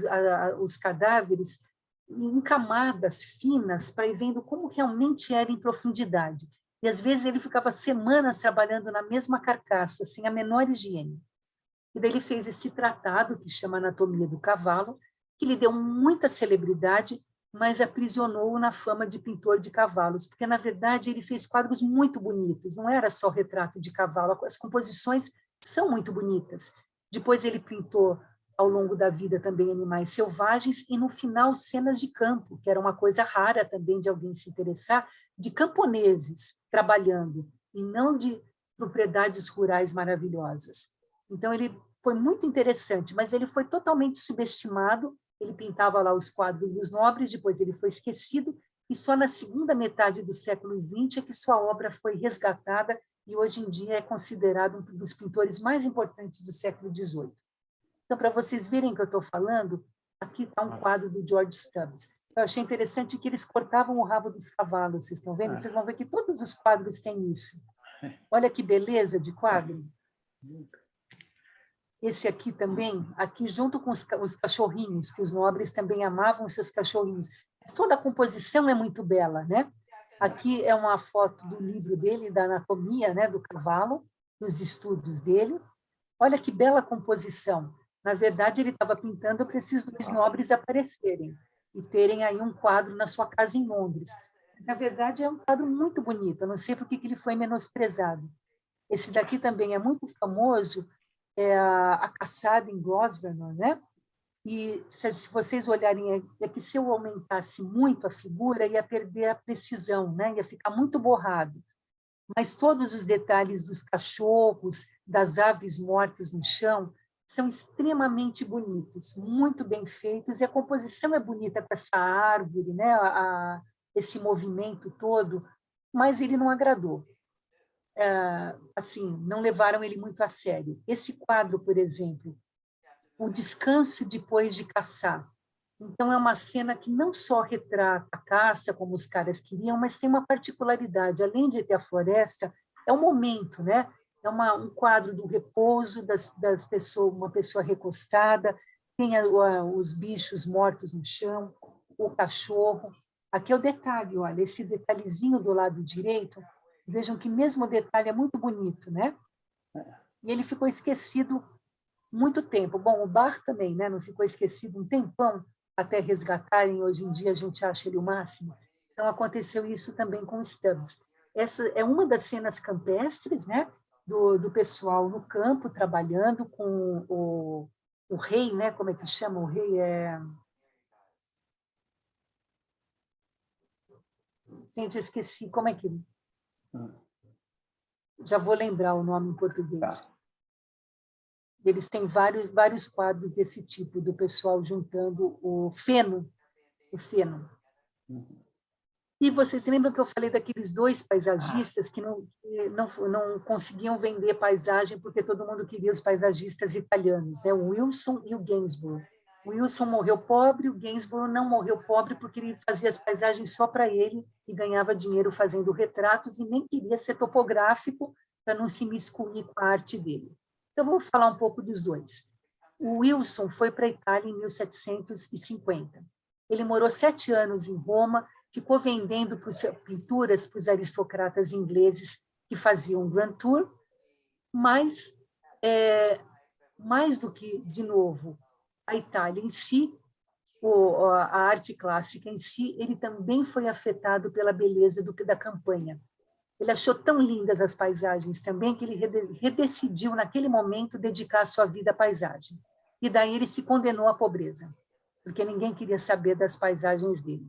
os cadáveres em camadas finas para ir vendo como realmente era em profundidade. E, às vezes, ele ficava semanas trabalhando na mesma carcaça, sem a menor higiene. E daí ele fez esse tratado, que chama Anatomia do Cavalo, que lhe deu muita celebridade, mas aprisionou-o na fama de pintor de cavalos, porque, na verdade, ele fez quadros muito bonitos, não era só retrato de cavalo, as composições são muito bonitas. Depois ele pintou, ao longo da vida, também animais selvagens e, no final, cenas de campo, que era uma coisa rara também de alguém se interessar, de camponeses trabalhando, e não de propriedades rurais maravilhosas. Então, ele foi muito interessante, mas ele foi totalmente subestimado. Ele pintava lá os quadros dos nobres, depois ele foi esquecido, e só na segunda metade do século XX é que sua obra foi resgatada e hoje em dia é considerado um dos pintores mais importantes do século XVIII. Então, para vocês verem o que eu estou falando, aqui está um quadro do George Stubbs. Eu achei interessante que eles cortavam o rabo dos cavalos, vocês estão vendo? Vocês vão ver que todos os quadros têm isso. Olha que beleza de quadro. Esse aqui também, aqui junto com os cachorrinhos, que os nobres também amavam seus cachorrinhos. Mas toda a composição é muito bela, né? Aqui é uma foto do livro dele, da anatomia, né, do cavalo, dos estudos dele. Olha que bela composição. Na verdade, ele estava pintando para esses dois nobres aparecerem e terem aí um quadro na sua casa em Londres. Na verdade, é um quadro muito bonito, eu não sei por que ele foi menosprezado. Esse daqui também é muito famoso, é a caçada em Grosvenor, né? E se vocês olharem, é que se eu aumentasse muito a figura, ia perder a precisão, né? Ia ficar muito borrado. Mas todos os detalhes dos cachorros, das aves mortas no chão, são extremamente bonitos, muito bem feitos, e a composição é bonita com essa árvore, né? Esse movimento todo, mas ele não agradou. Assim, não levaram ele muito a sério. Esse quadro, por exemplo, o descanso depois de caçar. Então, é uma cena que não só retrata a caça, como os caras queriam, mas tem uma particularidade. Além de ter a floresta, é um momento, né? É um quadro do repouso das pessoas, uma pessoa recostada, tem os bichos mortos no chão, o cachorro. Aqui é o detalhe, olha, esse detalhezinho do lado direito, vejam que mesmo o detalhe é muito bonito, né? E ele ficou esquecido muito tempo. Bom, o bar também, né? Não ficou esquecido um tempão até resgatarem. Hoje em dia a gente acha ele o máximo. Então aconteceu isso também com Stubbs. Essa é uma das cenas campestres, né? Do pessoal no campo trabalhando com o rei, né? Como é que chama? O rei Gente, esqueci. Como é que... Já vou lembrar o nome em português. Tá. Eles têm vários quadros desse tipo, do pessoal juntando o feno. E vocês lembram que eu falei daqueles dois paisagistas que não conseguiam vender paisagem porque todo mundo queria os paisagistas italianos, né? O Wilson e o Gainsborough. O Wilson morreu pobre, o Gainsborough não morreu pobre porque ele fazia as paisagens só para ele e ganhava dinheiro fazendo retratos e nem queria ser topográfico para não se miscuir com a arte dele. Então, vou falar um pouco dos dois. O Wilson foi para a Itália em 1750. Ele morou 7 anos em Roma, ficou vendendo pinturas para os aristocratas ingleses que faziam um Grand Tour, mas, mais do que, de novo, a Itália em si, a arte clássica em si, ele também foi afetado pela beleza da campanha. Ele achou tão lindas as paisagens também que ele redecidiu, naquele momento, dedicar a sua vida à paisagem. E daí ele se condenou à pobreza, porque ninguém queria saber das paisagens dele.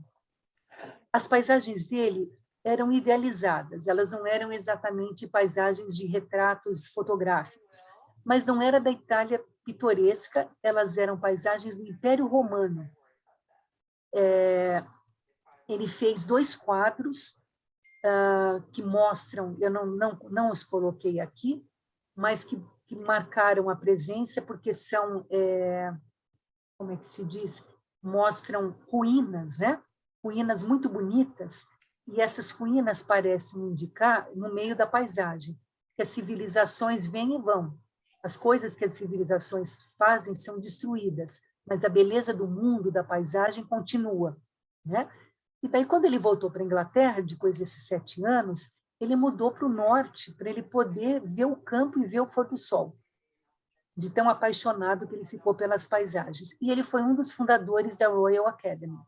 As paisagens dele eram idealizadas, elas não eram exatamente paisagens de retratos fotográficos, mas não era da Itália pitoresca, elas eram paisagens do Império Romano. Ele fez 2 quadros que mostram, eu não os coloquei aqui, mas que marcaram a presença, porque são, como é que se diz? Mostram ruínas, né? Ruínas muito bonitas, e essas ruínas parecem indicar, no meio da paisagem, que as civilizações vêm e vão. As coisas que as civilizações fazem são destruídas, mas a beleza do mundo, da paisagem, continua, né? E daí, quando ele voltou para a Inglaterra, depois desses 7 anos, ele mudou para o norte, para ele poder ver o campo e ver o pôr do sol, de tão apaixonado que ele ficou pelas paisagens. E ele foi um dos fundadores da Royal Academy.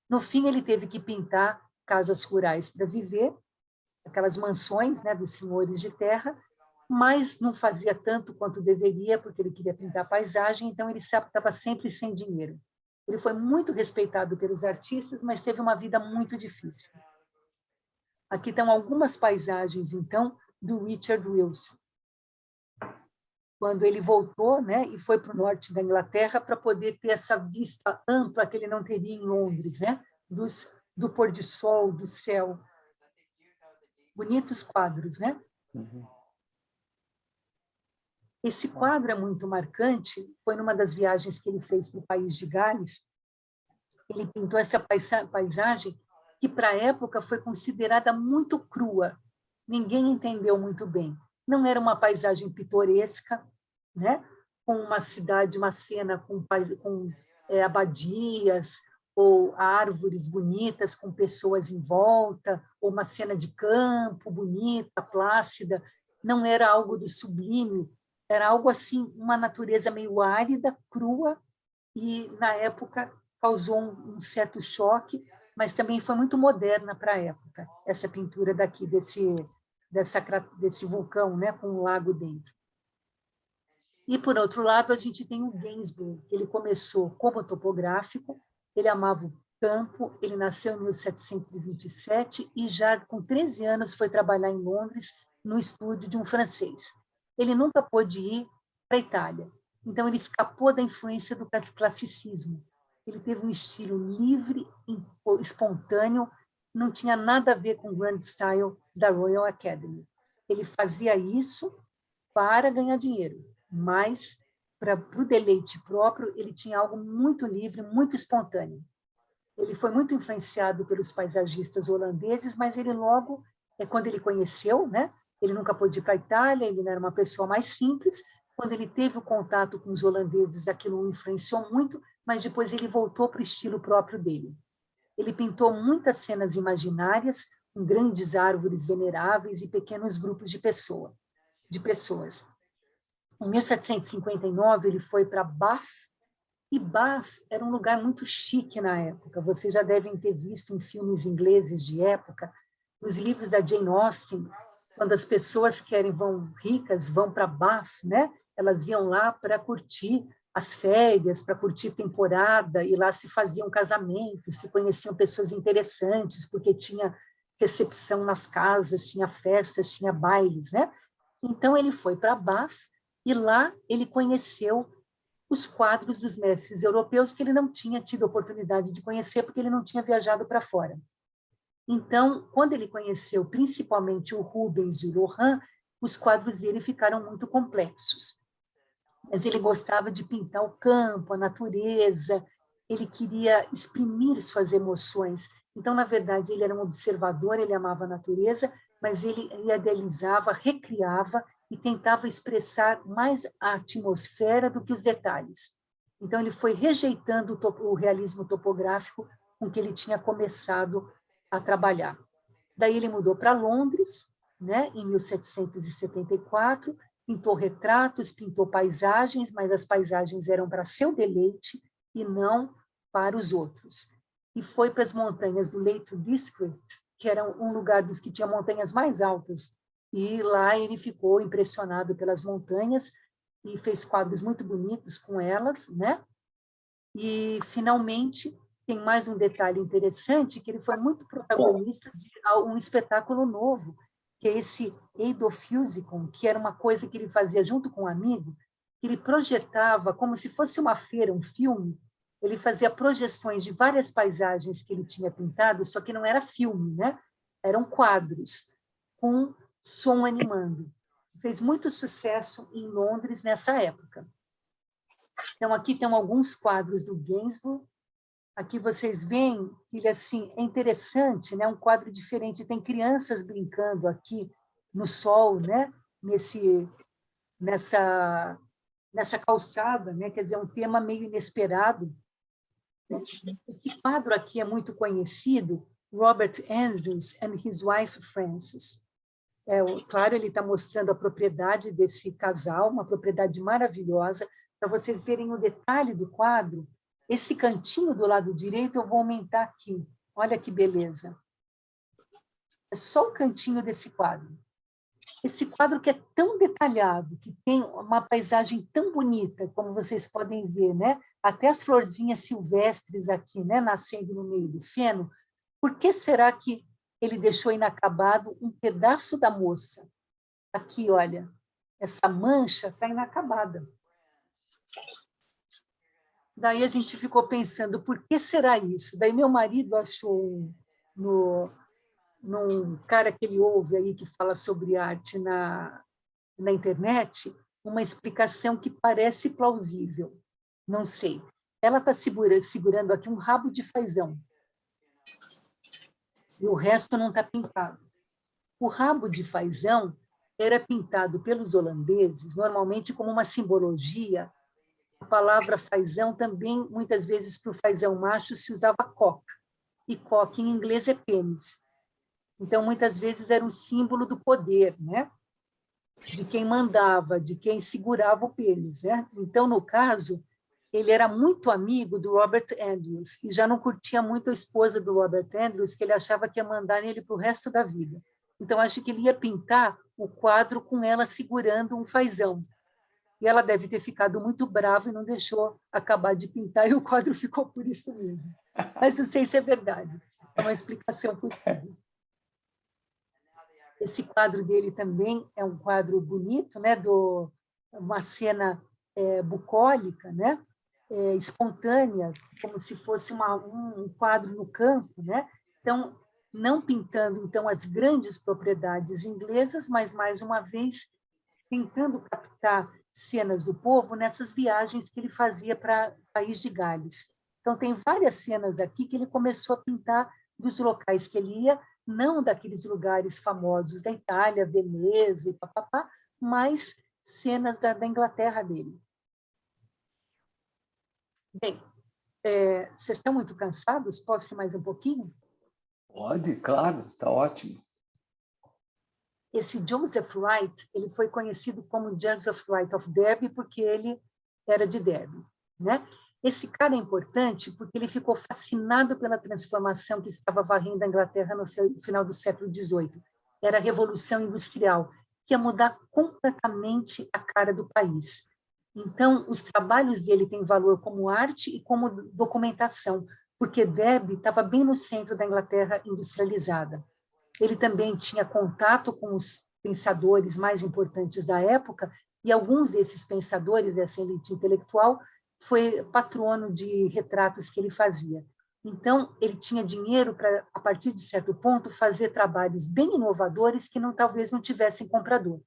No fim, ele teve que pintar casas rurais para viver, aquelas mansões, né, dos senhores de terra, mas não fazia tanto quanto deveria, porque ele queria pintar paisagem, então ele estava sempre sem dinheiro. Ele foi muito respeitado pelos artistas, mas teve uma vida muito difícil. Aqui estão algumas paisagens, então, do Richard Wilson. Quando ele voltou, né, e foi para o norte da Inglaterra para poder ter essa vista ampla que ele não teria em Londres, né, do pôr de sol, do céu. Bonitos quadros, né? Esse quadro é muito marcante, foi numa das viagens que ele fez para o país de Gales. Ele pintou essa paisagem que, para a época, foi considerada muito crua. Ninguém entendeu muito bem. Não era uma paisagem pitoresca, né? Com uma cidade, uma cena com abadias ou árvores bonitas com pessoas em volta, ou uma cena de campo bonita, plácida. Não era algo do sublime, era algo assim, uma natureza meio árida, crua, e, na época, causou um certo choque, mas também foi muito moderna para a época, essa pintura daqui, desse vulcão, né, com um lago dentro. E, por outro lado, a gente tem o Gainsborough, que ele começou como topográfico, ele amava o campo, ele nasceu em 1727 e já com 13 anos foi trabalhar em Londres, no estúdio de um francês. Ele nunca pôde ir para a Itália. Então, ele escapou da influência do classicismo. Ele teve um estilo livre, espontâneo, não tinha nada a ver com o grand style da Royal Academy. Ele fazia isso para ganhar dinheiro, mas para o deleite próprio, ele tinha algo muito livre, muito espontâneo. Ele foi muito influenciado pelos paisagistas holandeses, mas ele logo, quando ele conheceu, né, ele nunca pôde ir para a Itália, ele era uma pessoa mais simples. Quando ele teve o contato com os holandeses, aquilo o influenciou muito, mas depois ele voltou para o estilo próprio dele. Ele pintou muitas cenas imaginárias, com grandes árvores veneráveis e pequenos grupos de pessoas. Em 1759, ele foi para Bath, e Bath era um lugar muito chique na época. Vocês já devem ter visto em filmes ingleses de época, nos livros da Jane Austen, quando as pessoas vão ricas, vão para Bath, né? Elas iam lá para curtir as férias, para curtir temporada, e lá se faziam casamentos, se conheciam pessoas interessantes, porque tinha recepção nas casas, tinha festas, tinha bailes, né? Então, ele foi para Bath, e lá ele conheceu os quadros dos mestres europeus que ele não tinha tido oportunidade de conhecer, porque ele não tinha viajado para fora. Então, quando ele conheceu principalmente o Rubens e o Lohan, os quadros dele ficaram muito complexos. Mas ele gostava de pintar o campo, a natureza, ele queria exprimir suas emoções. Então, na verdade, ele era um observador, ele amava a natureza, mas ele idealizava, recriava e tentava expressar mais a atmosfera do que os detalhes. Então, ele foi rejeitando o realismo topográfico com que ele tinha começado a trabalhar. Daí ele mudou para Londres, né, em 1774, pintou retratos, pintou paisagens, mas as paisagens eram para seu deleite e não para os outros. E foi para as montanhas do Lake District, que era um lugar dos que tinha montanhas mais altas, e lá ele ficou impressionado pelas montanhas e fez quadros muito bonitos com elas, né? E, finalmente, tem mais um detalhe interessante, que ele foi muito protagonista de um espetáculo novo, que é esse Eidophusicon, que era uma coisa que ele fazia junto com um amigo, que ele projetava como se fosse uma feira, um filme. Ele fazia projeções de várias paisagens que ele tinha pintado, só que não era filme, né? Eram quadros, com som animando. Fez muito sucesso em Londres nessa época. Então, aqui tem alguns quadros do Gainsborough. Aqui vocês veem, ele assim, é interessante, né? Um quadro diferente. Tem crianças brincando aqui no sol, né? Nessa calçada, né? Quer dizer, é um tema meio inesperado. Esse quadro aqui é muito conhecido, Robert Andrews and his wife Frances. Claro, ele está mostrando a propriedade desse casal, uma propriedade maravilhosa. Para vocês verem o detalhe do quadro, esse cantinho do lado direito eu vou aumentar aqui. Olha que beleza. É só o cantinho desse quadro. Esse quadro que é tão detalhado, que tem uma paisagem tão bonita, como vocês podem ver, né? Até as florzinhas silvestres aqui, né? Nascendo no meio do feno. Por que será que ele deixou inacabado um pedaço da moça? Aqui, olha, essa mancha está inacabada. Daí a gente ficou pensando, por que será isso? Daí meu marido achou num cara que ele ouve aí que fala sobre arte na internet, uma explicação que parece plausível. Não sei. Ela está segurando aqui um rabo de fazão. E o resto não está pintado. O rabo de fazão era pintado pelos holandeses, normalmente como uma simbologia. A palavra fazão também, muitas vezes, para o fazão macho, se usava cock. E cock, em inglês, é pênis. Então, muitas vezes, era um símbolo do poder, né? De quem mandava, de quem segurava o pênis, né? Então, no caso, ele era muito amigo do Robert Andrews e já não curtia muito a esposa do Robert Andrews, que ele achava que ia mandar nele para o resto da vida. Então, acho que ele ia pintar o quadro com ela segurando um fazão. E ela deve ter ficado muito brava e não deixou acabar de pintar, e o quadro ficou por isso mesmo. Mas não sei se é verdade. É uma explicação possível. Esse quadro dele também é um quadro bonito, né? Uma cena bucólica, né? Espontânea, como se fosse um quadro no campo, né? Então, não pintando então as grandes propriedades inglesas, mas mais uma vez tentando captar cenas do povo nessas viagens que ele fazia para o país de Gales. Então, tem várias cenas aqui que ele começou a pintar dos locais que ele ia, não daqueles lugares famosos da Itália, Veneza e papapá, mas cenas da Inglaterra dele. Bem, vocês estão muito cansados? Posso ir mais um pouquinho? Pode, claro, está ótimo. Esse Joseph Wright, ele foi conhecido como Joseph Wright of Derby porque ele era de Derby, né? Esse cara é importante porque ele ficou fascinado pela transformação que estava varrendo a Inglaterra no final do século XVIII. Era a Revolução Industrial, que ia mudar completamente a cara do país. Então, os trabalhos dele têm valor como arte e como documentação, porque Derby estava bem no centro da Inglaterra industrializada. Ele também tinha contato com os pensadores mais importantes da época, e alguns desses pensadores, dessa elite intelectual, foi patrono de retratos que ele fazia. Então, ele tinha dinheiro para, a partir de certo ponto, fazer trabalhos bem inovadores que talvez não tivessem comprador.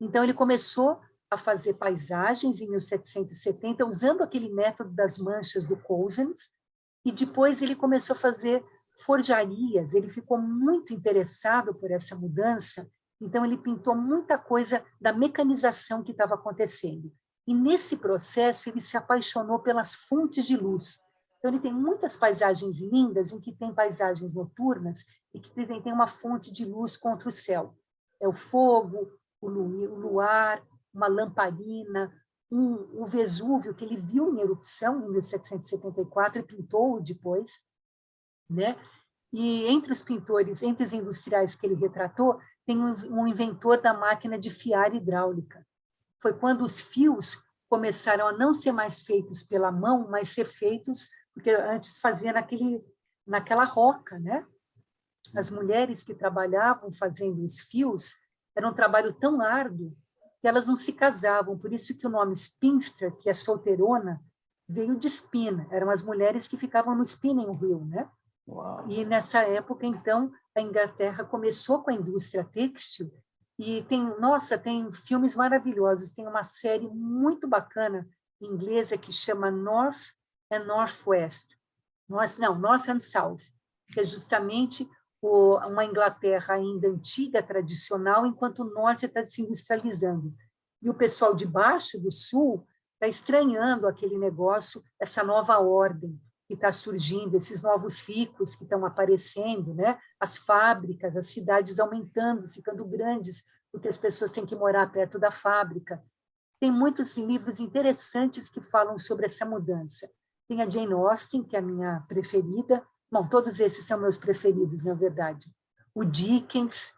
Então, ele começou a fazer paisagens em 1770, usando aquele método das manchas do Cousins, e depois ele começou a fazer forjarias. Ele ficou muito interessado por essa mudança, então ele pintou muita coisa da mecanização que estava acontecendo. E nesse processo ele se apaixonou pelas fontes de luz. Então ele tem muitas paisagens lindas em que tem paisagens noturnas e que tem uma fonte de luz contra o céu. É o fogo, o luar, uma lamparina, o Vesúvio, que ele viu em erupção em 1774 e pintou depois, né? E entre os pintores, entre os industriais que ele retratou, tem um inventor da máquina de fiar hidráulica. Foi quando os fios começaram a não ser mais feitos pela mão, mas ser feitos, porque antes fazia naquela roca, né? As mulheres que trabalhavam fazendo os fios, era um trabalho tão árduo que elas não se casavam, por isso que o nome spinster, que é solteirona, veio de spin, eram as mulheres que ficavam no spinning wheel, né? Uau. E nessa época, então, a Inglaterra começou com a indústria têxtil e tem filmes maravilhosos, tem uma série muito bacana inglesa que chama North and Northwest, North and South, que é justamente uma Inglaterra ainda antiga, tradicional, enquanto o norte está se industrializando. E o pessoal de baixo, do sul, está estranhando aquele negócio, essa nova ordem que está surgindo, esses novos ricos que estão aparecendo, né? As fábricas, as cidades aumentando, ficando grandes, porque as pessoas têm que morar perto da fábrica. Tem muitos livros interessantes que falam sobre essa mudança. Tem a Jane Austen, que é a minha preferida. Bom, todos esses são meus preferidos, na verdade. O Dickens.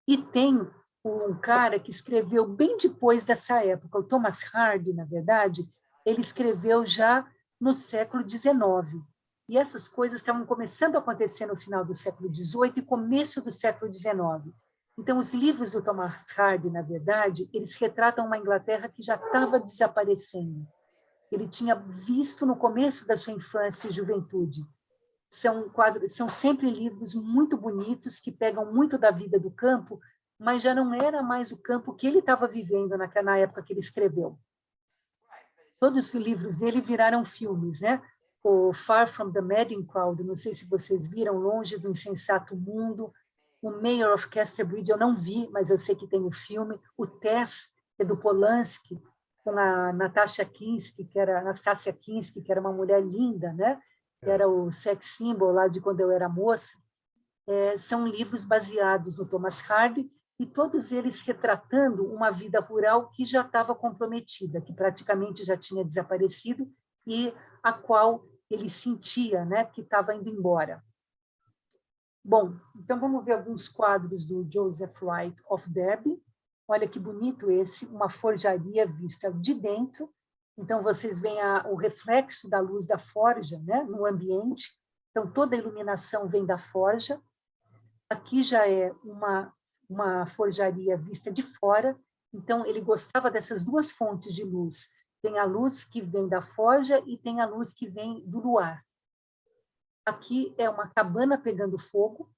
E tem um cara que escreveu bem depois dessa época, o Thomas Hardy, na verdade, ele escreveu já no século XIX. E essas coisas estavam começando a acontecer no final do século XVIII e começo do século XIX. Então, os livros do Thomas Hardy, na verdade, eles retratam uma Inglaterra que já estava desaparecendo. Ele tinha visto no começo da sua infância e juventude. São sempre livros muito bonitos, que pegam muito da vida do campo, mas já não era mais o campo que ele estava vivendo na época que ele escreveu. Todos os livros dele viraram filmes, né? O Far from the Madding Crowd, não sei se vocês viram, Longe do Insensato Mundo. O Mayor of Casterbridge eu não vi, mas eu sei que tem o filme. O Tess, que é do Polanski, com a Anastasia Kinski, que era uma mulher linda, né? Que era o sex symbol lá de quando eu era moça. São livros baseados no Thomas Hardy, e todos eles retratando uma vida rural que já estava comprometida, que praticamente já tinha desaparecido e a qual ele sentia, né, que estava indo embora. Bom, então vamos ver alguns quadros do Joseph Wright of Derby. Olha que bonito esse, uma forjaria vista de dentro. Então vocês veem o reflexo da luz da forja, né, no ambiente. Então toda a iluminação vem da forja. Aqui já é uma forjaria vista de fora, Então, ele gostava dessas duas fontes de luz. Tem a luz que vem da forja e tem a luz que vem do luar. Aqui é uma cabana pegando fogo.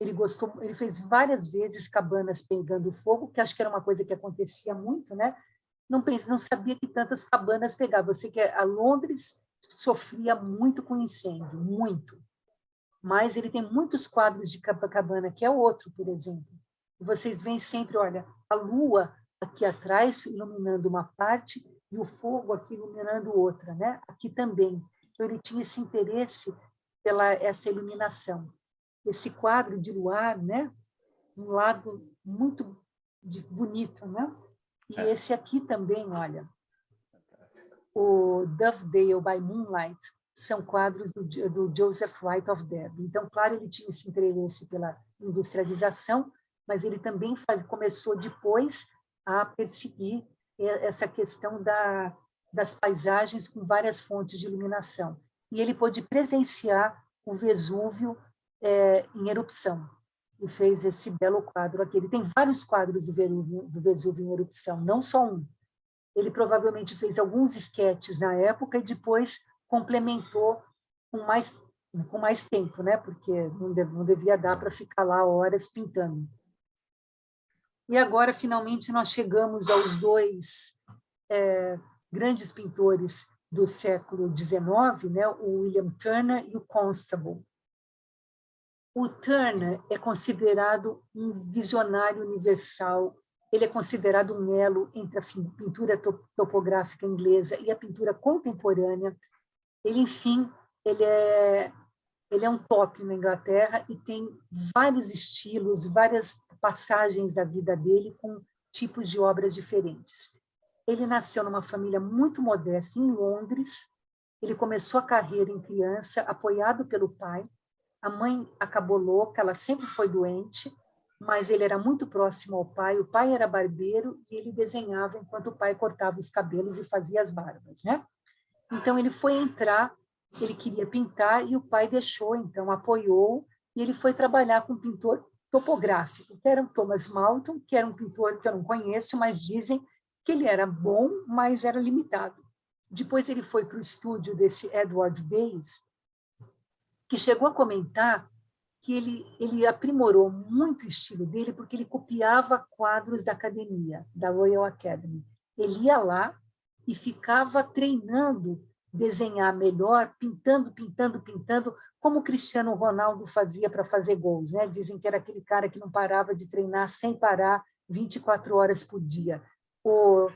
Ele fez várias vezes cabanas pegando fogo, que acho que era uma coisa que acontecia muito, né? Não sabia que tantas cabanas pegavam. Eu sei que a Londres sofria muito com incêndio, muito. Mas ele tem muitos quadros de Copacabana, que é outro, por exemplo. E vocês veem sempre, olha, a lua aqui atrás iluminando uma parte e o fogo aqui iluminando outra, né? Aqui também. Então, ele tinha esse interesse pela essa iluminação. Esse quadro de luar, né? Um lado muito bonito, né? E esse aqui também, olha, o Dovedale by Moonlight, são quadros do Joseph Wright of Derby. Então, claro, ele tinha esse interesse pela industrialização, mas ele também começou depois a perseguir essa questão das paisagens com várias fontes de iluminação. E ele pôde presenciar o Vesúvio em erupção, e fez esse belo quadro aqui. Ele tem vários quadros do Vesúvio em erupção, não só um. Ele provavelmente fez alguns esquetes na época e depois complementou com mais tempo, né? Porque não devia dar para ficar lá horas pintando. E agora, finalmente, nós chegamos aos dois grandes pintores do século XIX, né? O William Turner e o Constable. O Turner é considerado um visionário universal. Ele é considerado um elo entre a pintura topográfica inglesa e a pintura contemporânea. Ele, enfim, ele é um top na Inglaterra e tem vários estilos, várias passagens da vida dele com tipos de obras diferentes. Ele nasceu numa família muito modesta em Londres. Ele começou a carreira em criança, apoiado pelo pai. A mãe acabou louca, ela sempre foi doente, mas ele era muito próximo ao pai. O pai era barbeiro e ele desenhava enquanto o pai cortava os cabelos e fazia as barbas, né? Então, ele foi entrar, ele queria pintar e o pai deixou, então apoiou, e ele foi trabalhar com um pintor topográfico, que era o Thomas Malton, que era um pintor que eu não conheço, mas dizem que ele era bom, mas era limitado. Depois ele foi para o estúdio desse Edward Bayes, que chegou a comentar que ele aprimorou muito o estilo dele porque ele copiava quadros da academia, da Royal Academy. Ele ia lá e ficava treinando desenhar melhor, pintando, como o Cristiano Ronaldo fazia para fazer gols, né? Dizem que era aquele cara que não parava de treinar sem parar 24 horas por dia. O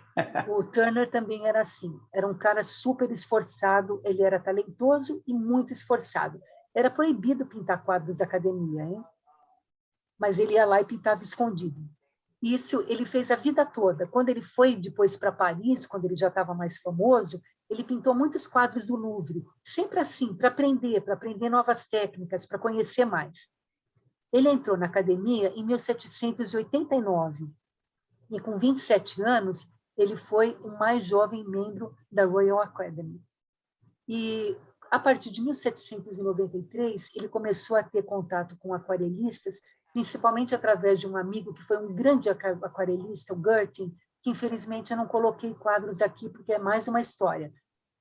Turner também era assim, era um cara super esforçado, ele era talentoso e muito esforçado. Era proibido pintar quadros da academia, hein? Mas ele ia lá e pintava escondido. Isso ele fez a vida toda. Quando ele foi depois para Paris, quando ele já estava mais famoso, ele pintou muitos quadros do Louvre, sempre assim, para aprender novas técnicas, para conhecer mais. Ele entrou na academia em 1789 e, com 27 anos, ele foi o mais jovem membro da Royal Academy. E, a partir de 1793, ele começou a ter contato com aquarelistas, principalmente através de um amigo que foi um grande aquarelista, o Gurtin, que infelizmente eu não coloquei quadros aqui porque é mais uma história,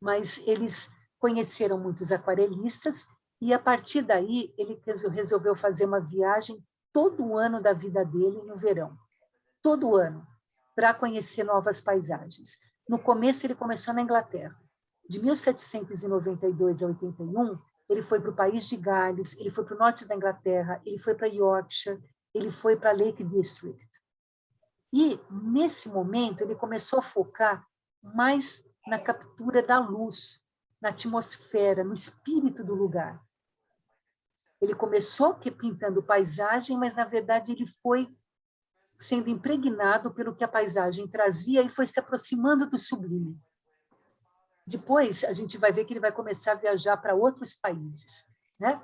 mas eles conheceram muitos aquarelistas e, a partir daí, ele resolveu fazer uma viagem todo ano da vida dele no verão, todo ano, para conhecer novas paisagens. No começo, ele começou na Inglaterra. De 1792 a 81, ele foi para o país de Gales, ele foi para o norte da Inglaterra, ele foi para Yorkshire, ele foi para Lake District. E, nesse momento, ele começou a focar mais na captura da luz, na atmosfera, no espírito do lugar. Ele começou pintando paisagem, mas, na verdade, ele foi sendo impregnado pelo que a paisagem trazia e foi se aproximando do sublime. Depois, a gente vai ver que ele vai começar a viajar para outros países, né?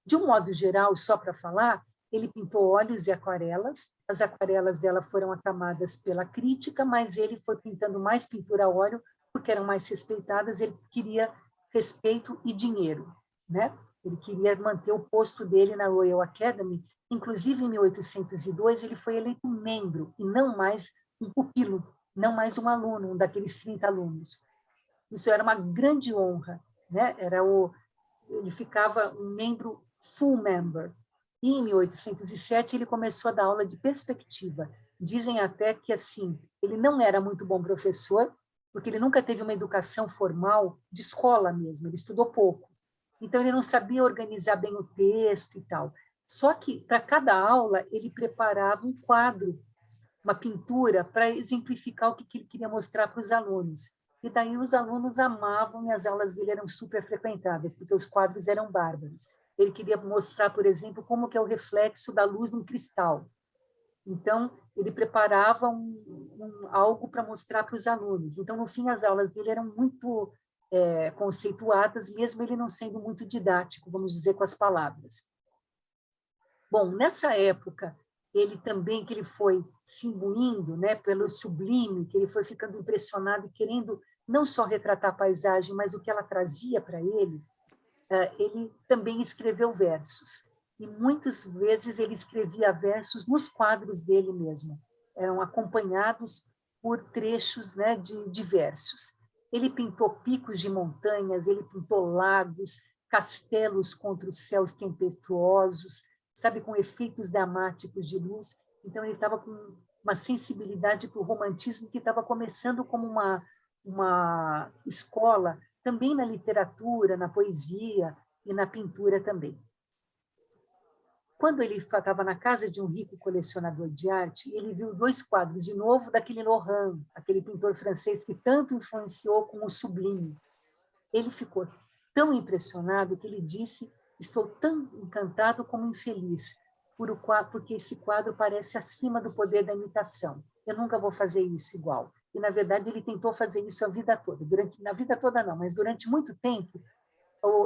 De um modo geral, só para falar, ele pintou óleos e aquarelas. As aquarelas dela foram aclamadas pela crítica, mas ele foi pintando mais pintura a óleo, porque eram mais respeitadas. Ele queria respeito e dinheiro, né? Ele queria manter o posto dele na Royal Academy. Inclusive, em 1802, ele foi eleito membro, e não mais um pupilo, não mais um aluno, um daqueles 30 alunos. Isso era uma grande honra, né? Ele ficava um membro full member. E em 1807 ele começou a dar aula de perspectiva. Dizem até que assim, ele não era muito bom professor, porque ele nunca teve uma educação formal de escola mesmo, ele estudou pouco. Então ele não sabia organizar bem o texto e tal. Só que para cada aula ele preparava um quadro, uma pintura para exemplificar o que ele queria mostrar para os alunos. E daí os alunos amavam e as aulas dele eram super frequentáveis, porque os quadros eram bárbaros. Ele queria mostrar, por exemplo, como que é o reflexo da luz num cristal. Então, ele preparava algo para mostrar para os alunos. Então, no fim, as aulas dele eram muito conceituadas, mesmo ele não sendo muito didático, vamos dizer, com as palavras. Bom, nessa época, que ele foi se imbuindo, né, pelo sublime, que ele foi ficando impressionado e querendo não só retratar a paisagem, mas o que ela trazia para ele também escreveu versos. E muitas vezes ele escrevia versos nos quadros dele mesmo. Eram acompanhados por trechos, né, de versos. Ele pintou picos de montanhas, ele pintou lagos, castelos contra os céus tempestuosos, sabe, com efeitos dramáticos de luz. Então, ele estava com uma sensibilidade para o romantismo que estava começando como uma escola, também na literatura, na poesia e na pintura também. Quando ele estava na casa de um rico colecionador de arte, ele viu 2 quadros, de novo, daquele Lorrain, aquele pintor francês que tanto influenciou com o sublime. Ele ficou tão impressionado que ele disse: estou tão encantado como infeliz, porque esse quadro parece acima do poder da imitação. Eu nunca vou fazer isso igual. E, na verdade, ele tentou fazer isso a vida toda. Na vida toda não, mas durante muito tempo,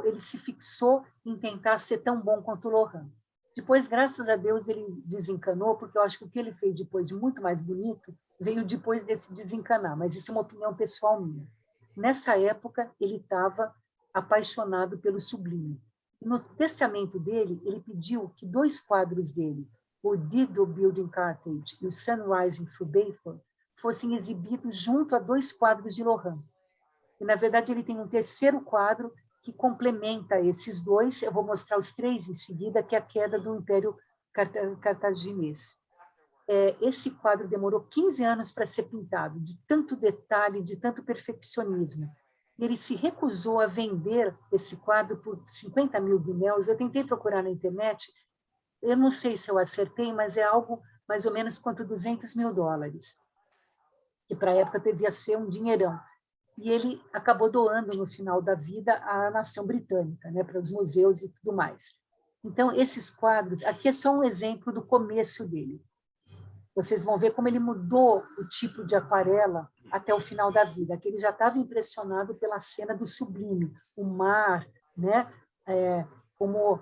ele se fixou em tentar ser tão bom quanto o Lorrain. Depois, graças a Deus, ele desencanou, porque eu acho que o que ele fez depois de muito mais bonito veio depois desse desencanar, mas isso é uma opinião pessoal minha. Nessa época, ele estava apaixonado pelo sublime. No testamento dele, ele pediu que 2 quadros dele, o Dido Building Carthage e o Sunrising through Bayford, fossem exibidos junto a 2 quadros de Lorrain. E, na verdade, ele tem um terceiro quadro que complementa esses 2. Eu vou mostrar os 3 em seguida, que é a queda do Império Cartaginês. Esse quadro demorou 15 anos para ser pintado, de tanto detalhe, de tanto perfeccionismo. Ele se recusou a vender esse quadro por 50 mil guinéus. Eu tentei procurar na internet, eu não sei se eu acertei, mas é algo mais ou menos quanto $200 mil, que para a época devia ser um dinheirão. E ele acabou doando, no final da vida, à nação britânica, né, para os museus e tudo mais. Então, esses quadros, aqui é só um exemplo do começo dele. Vocês vão ver como ele mudou o tipo de aquarela até o final da vida, que ele já estava impressionado pela cena do sublime, o mar, né, como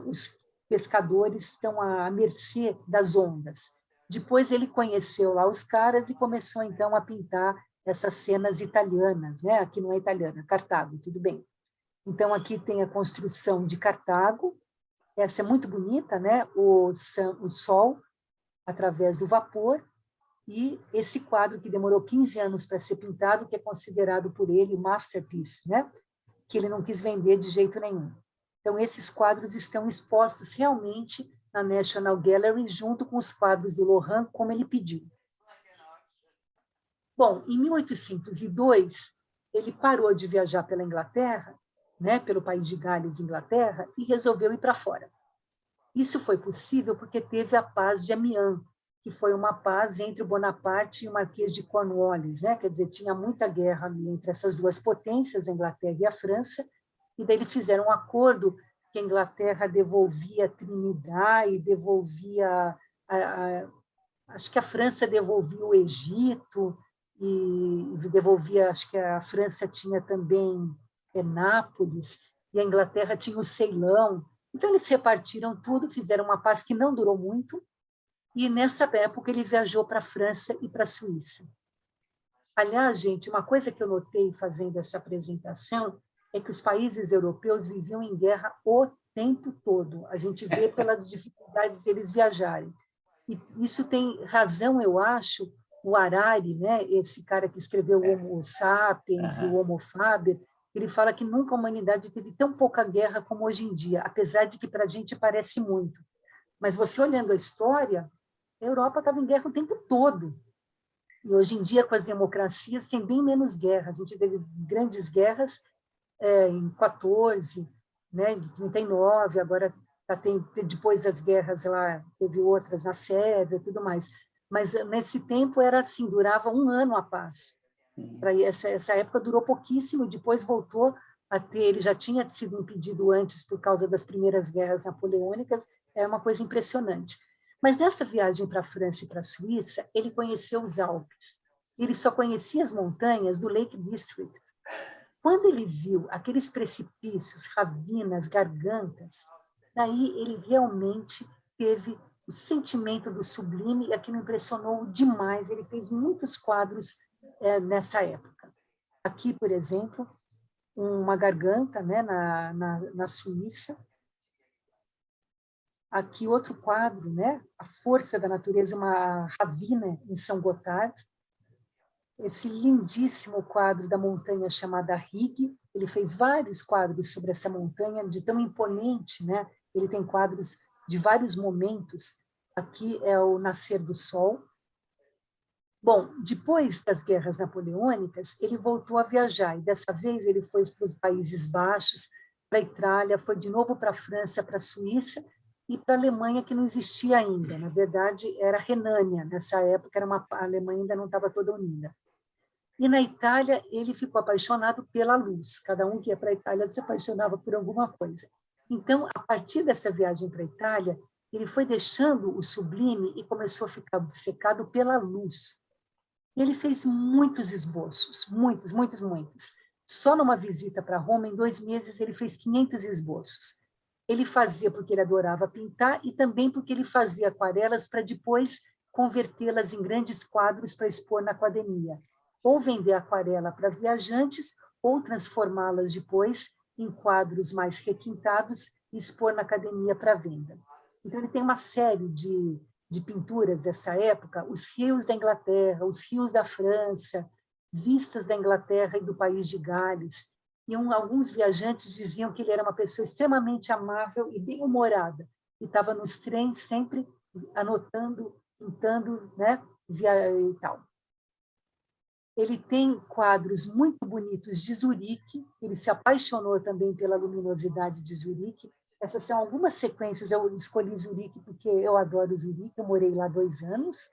os pescadores estão à mercê das ondas. Depois ele conheceu lá os caras e começou, então, a pintar essas cenas italianas, né? Aqui não é italiana, Cartago, tudo bem. Então, aqui tem a construção de Cartago, essa é muito bonita, né? O sol através do vapor, e esse quadro que demorou 15 anos para ser pintado, que é considerado por ele masterpiece, né? Que ele não quis vender de jeito nenhum. Então, esses quadros estão expostos realmente na National Gallery, junto com os quadros do Lorrain, como ele pediu. Bom, em 1802, ele parou de viajar pela Inglaterra, né, pelo país de Gales, Inglaterra, e resolveu ir para fora. Isso foi possível porque teve a paz de Amiens, que foi uma paz entre o Bonaparte e o Marquês de Cornwallis, né? Quer dizer, tinha muita guerra ali entre essas 2 potências, a Inglaterra e a França, e daí eles fizeram um acordo que a Inglaterra devolvia a Trinidad e devolvia, acho que a França devolvia o Egito, e devolvia, acho que a França tinha também Nápoles, e a Inglaterra tinha o Ceilão. Então, eles repartiram tudo, fizeram uma paz que não durou muito, e nessa época ele viajou para a França e para a Suíça. Aliás, gente, uma coisa que eu notei fazendo essa apresentação é que os países europeus viviam em guerra o tempo todo. A gente vê pelas dificuldades deles viajarem. E isso tem razão, eu acho, o Harari, né, esse cara que escreveu o Homo Sapiens e o Homo Faber, ele fala que nunca a humanidade teve tão pouca guerra como hoje em dia, apesar de que para a gente parece muito. Mas você olhando a história, a Europa estava em guerra o tempo todo. E hoje em dia, com as democracias, tem bem menos guerra. A gente teve grandes guerras em 14, né, em 39, agora depois das guerras lá, teve outras na Sérvia e tudo mais. Mas nesse tempo era assim, durava 1 ano a paz. Essa época durou pouquíssimo, depois voltou a ter, ele já tinha sido impedido antes por causa das primeiras guerras napoleônicas, é uma coisa impressionante. Mas nessa viagem para a França e para a Suíça, ele conheceu os Alpes. Ele só conhecia as montanhas do Lake District. Quando ele viu aqueles precipícios, ravinas, gargantas, daí ele realmente teve o sentimento do sublime, e aquilo impressionou demais. Ele fez muitos quadros nessa época. Aqui, por exemplo, uma garganta, né, na Suíça. Aqui outro quadro, né, a força da natureza, uma ravina em São Gotthard. Esse lindíssimo quadro da montanha chamada Rig. Ele fez vários quadros sobre essa montanha, de tão imponente, né? Ele tem quadros de vários momentos. Aqui é o nascer do sol. Bom, depois das guerras napoleônicas, ele voltou a viajar, e dessa vez ele foi para os Países Baixos, para a Itália, foi de novo para a França, para a Suíça, e para a Alemanha, que não existia ainda. Na verdade, era Renânia, nessa época a Alemanha ainda não estava toda unida. E na Itália, ele ficou apaixonado pela luz. Cada um que ia para a Itália se apaixonava por alguma coisa. Então, a partir dessa viagem para a Itália, ele foi deixando o sublime e começou a ficar obcecado pela luz. Ele fez muitos esboços, muitos, muitos, muitos. Só numa visita para Roma, em 2 meses, ele fez 500 esboços. Ele fazia porque ele adorava pintar e também porque ele fazia aquarelas para depois convertê-las em grandes quadros para expor na academia. Ou vender aquarela para viajantes, ou transformá-las depois em quadros mais requintados e expor na academia para venda. Então, ele tem uma série de pinturas dessa época, os rios da Inglaterra, os rios da França, vistas da Inglaterra e do país de Gales. E alguns viajantes diziam que ele era uma pessoa extremamente amável e bem-humorada, e estava nos trens sempre anotando, pintando, né, e tal. Ele tem quadros muito bonitos de Zurique, ele se apaixonou também pela luminosidade de Zurique. Essas são algumas sequências, eu escolhi Zurique porque eu adoro Zurique, eu morei lá 2 anos.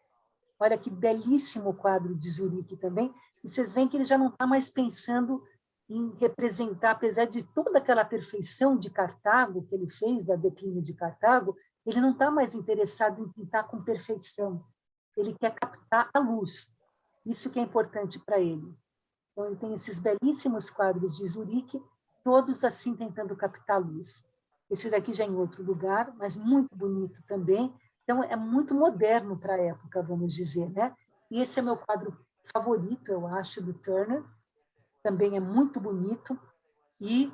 Olha que belíssimo quadro de Zurique também. E vocês veem que ele já não está mais pensando em representar, apesar de toda aquela perfeição de Cartago que ele fez, da declínio de Cartago, ele não está mais interessado em pintar com perfeição. Ele quer captar a luz. Isso que é importante para ele. Então, ele tem esses belíssimos quadros de Zurique, todos assim tentando captar a luz. Esse daqui já é em outro lugar, mas muito bonito também. Então, é muito moderno para a época, vamos dizer, né? E esse é meu quadro favorito, eu acho, do Turner. Também é muito bonito. E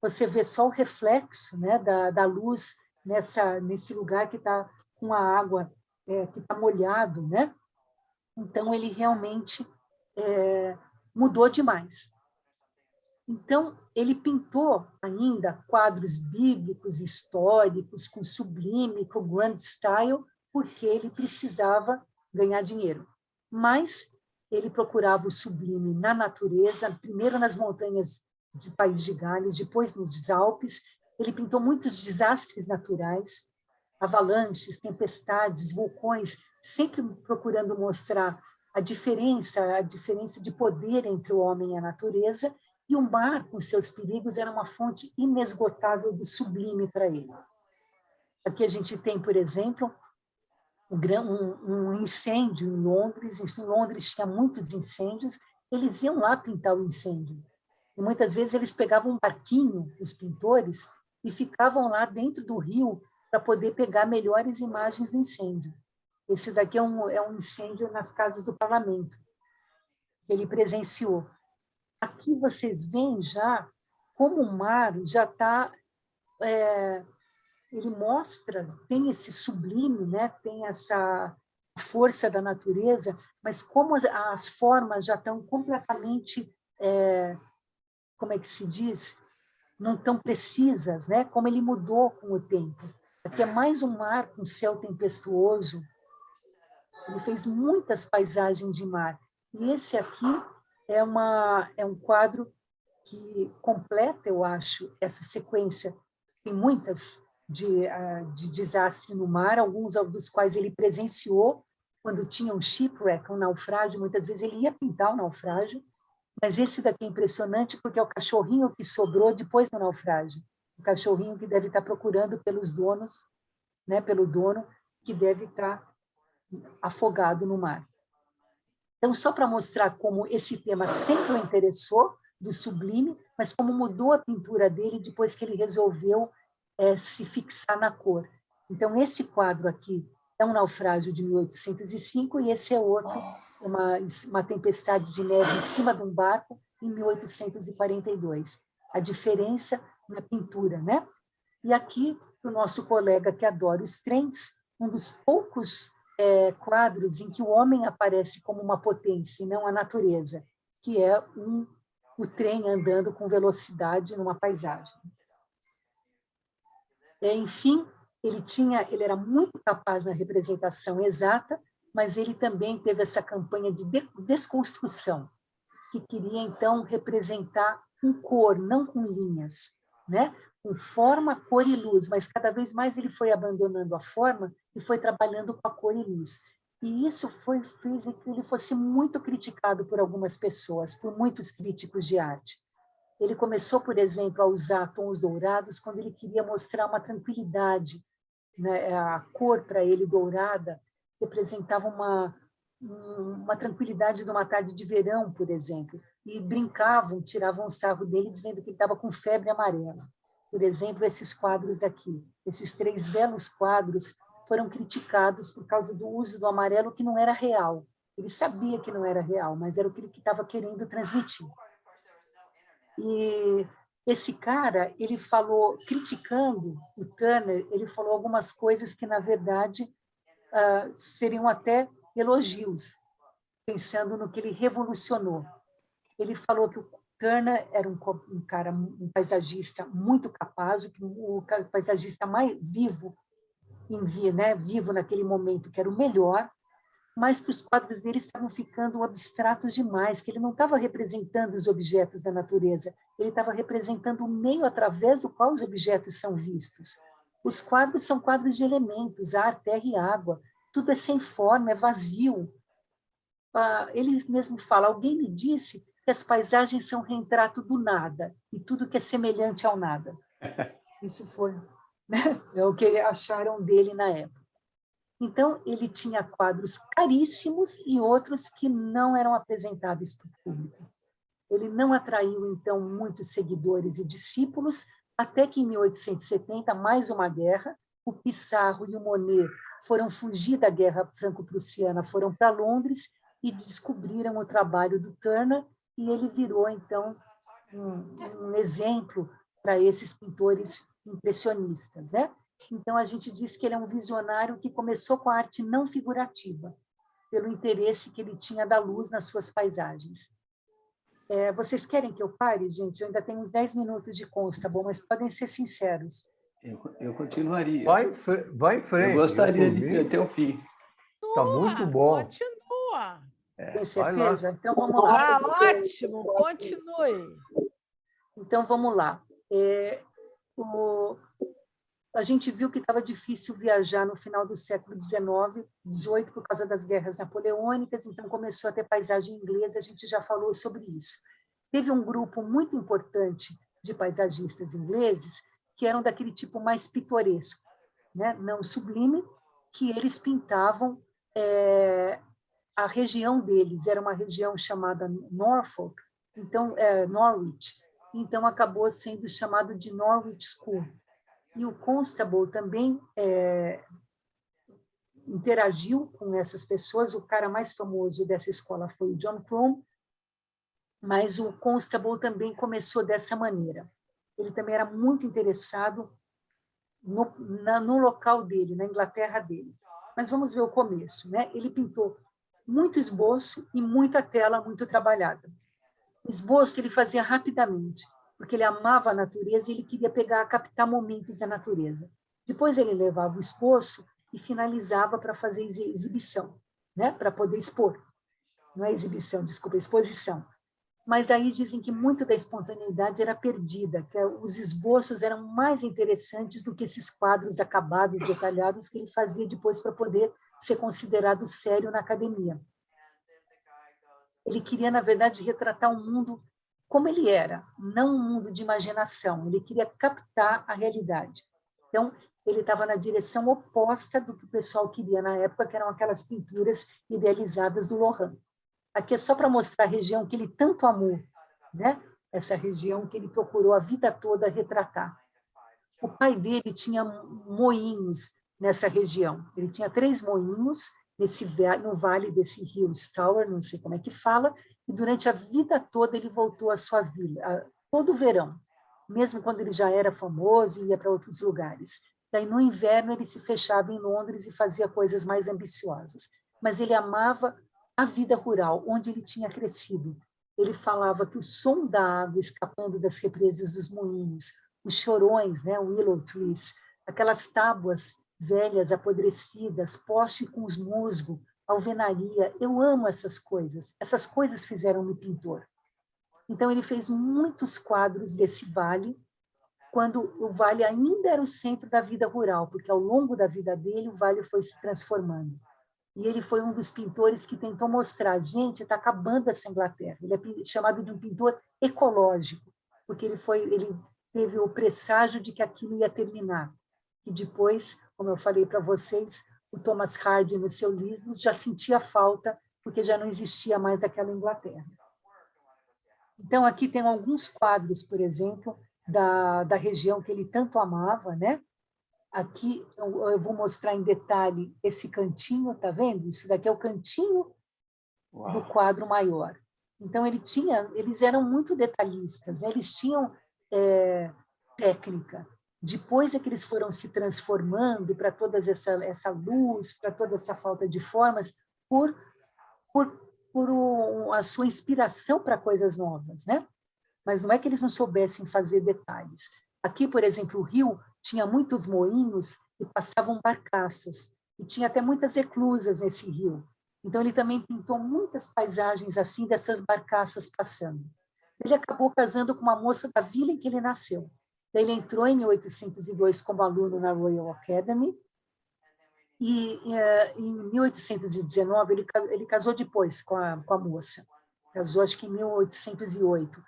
você vê só o reflexo, né, da luz nesse lugar que está com a água, que está molhado, né? Então, ele realmente mudou demais. Então, ele pintou ainda quadros bíblicos, históricos, com sublime, com grand style, porque ele precisava ganhar dinheiro. Mas ele procurava o sublime na natureza, primeiro nas montanhas do país de Gales, depois nos Alpes. Ele pintou muitos desastres naturais, avalanches, tempestades, vulcões, sempre procurando mostrar a diferença de poder entre o homem e a natureza, e o mar, com seus perigos, era uma fonte inesgotável do sublime para ele. Aqui a gente tem, por exemplo, um incêndio em Londres. Em Londres tinha muitos incêndios, eles iam lá pintar o incêndio. E muitas vezes eles pegavam um barquinho, os pintores, e ficavam lá dentro do rio para poder pegar melhores imagens do incêndio. Esse daqui é um incêndio nas casas do parlamento, que ele presenciou. Aqui vocês veem já como o mar já está... ele mostra, tem esse sublime, né? Tem essa força da natureza, mas como as formas já estão completamente, como é que se diz? Não tão precisas, né? Como ele mudou com o tempo. Aqui é mais um mar com céu tempestuoso. Ele fez muitas paisagens de mar. E esse aqui é um quadro que completa, eu acho, essa sequência. Tem muitas de desastre no mar, alguns dos quais ele presenciou quando tinha um shipwreck, um naufrágio. Muitas vezes ele ia pintar o naufrágio, mas esse daqui é impressionante porque é o cachorrinho que sobrou depois do naufrágio. O cachorrinho que deve estar procurando pelos donos, né, pelo dono, que deve estar afogado no mar. Então, só para mostrar como esse tema sempre o interessou, do sublime, mas como mudou a pintura dele depois que ele resolveu se fixar na cor. Então, esse quadro aqui é um naufrágio de 1805 e esse é outro, uma tempestade de neve em cima de um barco em 1842. A diferença na pintura, né? E aqui, o nosso colega que adora os trens, um dos poucos quadros em que o homem aparece como uma potência e não a natureza, que é o trem andando com velocidade numa paisagem. Enfim, ele era muito capaz na representação exata, mas ele também teve essa campanha de desconstrução, que queria, então, representar com cor, não com linhas, né? Com forma, cor e luz, mas cada vez mais ele foi abandonando a forma e foi trabalhando com a cor e luz. E isso fez com que ele fosse muito criticado por algumas pessoas, por muitos críticos de arte. Ele começou, por exemplo, a usar tons dourados quando ele queria mostrar uma tranquilidade, né? A cor, para ele, dourada, representava uma tranquilidade de uma tarde de verão, por exemplo, e brincavam, tiravam sarro dele, dizendo que ele estava com febre amarela. Por exemplo, esses quadros aqui, esses 3 belos quadros foram criticados por causa do uso do amarelo que não era real. Ele sabia que não era real, mas era o que ele estava querendo transmitir. E esse cara, ele falou, criticando o Turner, ele falou algumas coisas que, na verdade, seriam até elogios, pensando no que ele revolucionou. Ele falou que o Turner era um paisagista muito capaz, o paisagista mais vivo, vivo naquele momento, que era o melhor, mas que os quadros dele estavam ficando abstratos demais, que ele não estava representando os objetos da natureza, ele estava representando o meio através do qual os objetos são vistos. Os quadros são quadros de elementos, ar, terra e água, tudo é sem forma, é vazio. Ele mesmo fala, alguém me disse que as paisagens são retrato do nada, e tudo que é semelhante ao nada. Isso foi, né? É o que acharam dele na época. Então, ele tinha quadros caríssimos e outros que não eram apresentados para o público. Ele não atraiu, então, muitos seguidores e discípulos, até que, em 1870, mais uma guerra, o Pissarro e o Monet foram fugir da guerra franco-prussiana, foram para Londres e descobriram o trabalho do Turner, e ele virou, então, um exemplo para esses pintores impressionistas, né? Então, a gente diz que ele é um visionário que começou com a arte não figurativa, pelo interesse que ele tinha da luz nas suas paisagens. Vocês querem que eu pare, gente? Eu ainda tenho uns 10 minutos de consta, bom, mas podem ser sinceros. Eu continuaria. Vai em frente. Eu gostaria de ir até o fim. Está muito bom. Continua. Tem certeza? Então, vamos lá. Ótimo, continue. Então, vamos lá. A gente viu que estava difícil viajar no final do século XIX, XVIII, por causa das guerras napoleônicas, então começou a ter paisagem inglesa, a gente já falou sobre isso. Teve um grupo muito importante de paisagistas ingleses que eram daquele tipo mais pitoresco, né? Não sublime, que eles pintavam a região deles, era uma região chamada Norfolk, então Norwich, então acabou sendo chamado de Norwich School. E o Constable também interagiu com essas pessoas. O cara mais famoso dessa escola foi o John Crome, mas o Constable também começou dessa maneira. Ele também era muito interessado no local dele, na Inglaterra dele. mas vamos ver o começo, né? Ele pintou muito esboço e muita tela muito trabalhada. O esboço ele fazia rapidamente, porque ele amava a natureza e ele queria captar momentos da natureza. Depois ele levava o esboço e finalizava para fazer exibição, né? Para poder expor. Não é exibição, desculpa, exposição. Mas aí dizem que muito da espontaneidade era perdida, que os esboços eram mais interessantes do que esses quadros acabados, detalhados, que ele fazia depois para poder ser considerado sério na academia. Ele queria, na verdade, retratar o mundo como ele era, não um mundo de imaginação. Ele queria captar a realidade. Então, ele estava na direção oposta do que o pessoal queria na época, que eram aquelas pinturas idealizadas do Lohan. Aqui é só para mostrar a região que ele tanto amou, né? Essa região que ele procurou a vida toda retratar. O pai dele tinha moinhos nessa região. Ele tinha 3 moinhos no vale desse rio Stour, não sei como é que fala, e durante a vida toda ele voltou à sua vila, todo o verão, mesmo quando ele já era famoso e ia para outros lugares. Daí, no inverno, ele se fechava em Londres e fazia coisas mais ambiciosas. Mas ele amava a vida rural, onde ele tinha crescido. Ele falava que o som da água escapando das represas dos moinhos, os chorões, né, willow trees, aquelas tábuas velhas, apodrecidas, poste com os musgo, alvenaria. Eu amo essas coisas. Essas coisas fizeram-me pintor. Então, ele fez muitos quadros desse vale, quando o vale ainda era o centro da vida rural, porque ao longo da vida dele, o vale foi se transformando. E ele foi um dos pintores que tentou mostrar, gente, está acabando essa Inglaterra. Ele é chamado de um pintor ecológico, porque ele teve o presságio de que aquilo ia terminar. E depois, como eu falei para vocês, o Thomas Hardy, no seu livro, já sentia falta, porque já não existia mais aquela Inglaterra. Então, aqui tem alguns quadros, por exemplo, da região que ele tanto amava, né? Aqui eu vou mostrar em detalhe esse cantinho, tá vendo? Isso daqui é o cantinho do quadro maior. Então, eles eram muito detalhistas, né? Eles tinham técnica. Depois é que eles foram se transformando para toda essa luz, para toda essa falta de formas, por a sua inspiração para coisas novas, né? Mas não é que eles não soubessem fazer detalhes. Aqui, por exemplo, o rio tinha muitos moinhos e passavam barcaças, e tinha até muitas eclusas nesse rio. Então, ele também pintou muitas paisagens assim, dessas barcaças passando. Ele acabou casando com uma moça da vila em que ele nasceu. Daí ele entrou em 1802 como aluno na Royal Academy, e em 1819 ele casou depois com a moça. Casou, acho que em 1808.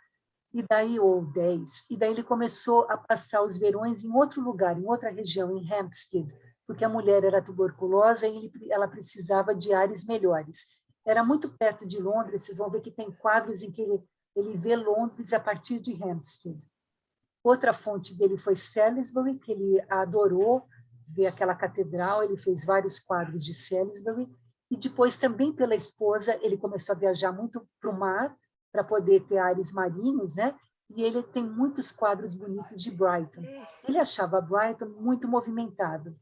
E daí, ou 10, e daí ele começou a passar os verões em outro lugar, em outra região, em Hampstead, porque a mulher era tuberculosa e ela precisava de ares melhores. Era muito perto de Londres, vocês vão ver que tem quadros em que ele vê Londres a partir de Hampstead. Outra fonte dele foi Salisbury, que ele adorou ver aquela catedral, ele fez vários quadros de Salisbury, e depois também pela esposa, ele começou a viajar muito para o mar, para poder ter ares marinhos, né? E ele tem muitos quadros bonitos de Brighton. Ele achava Brighton muito movimentado.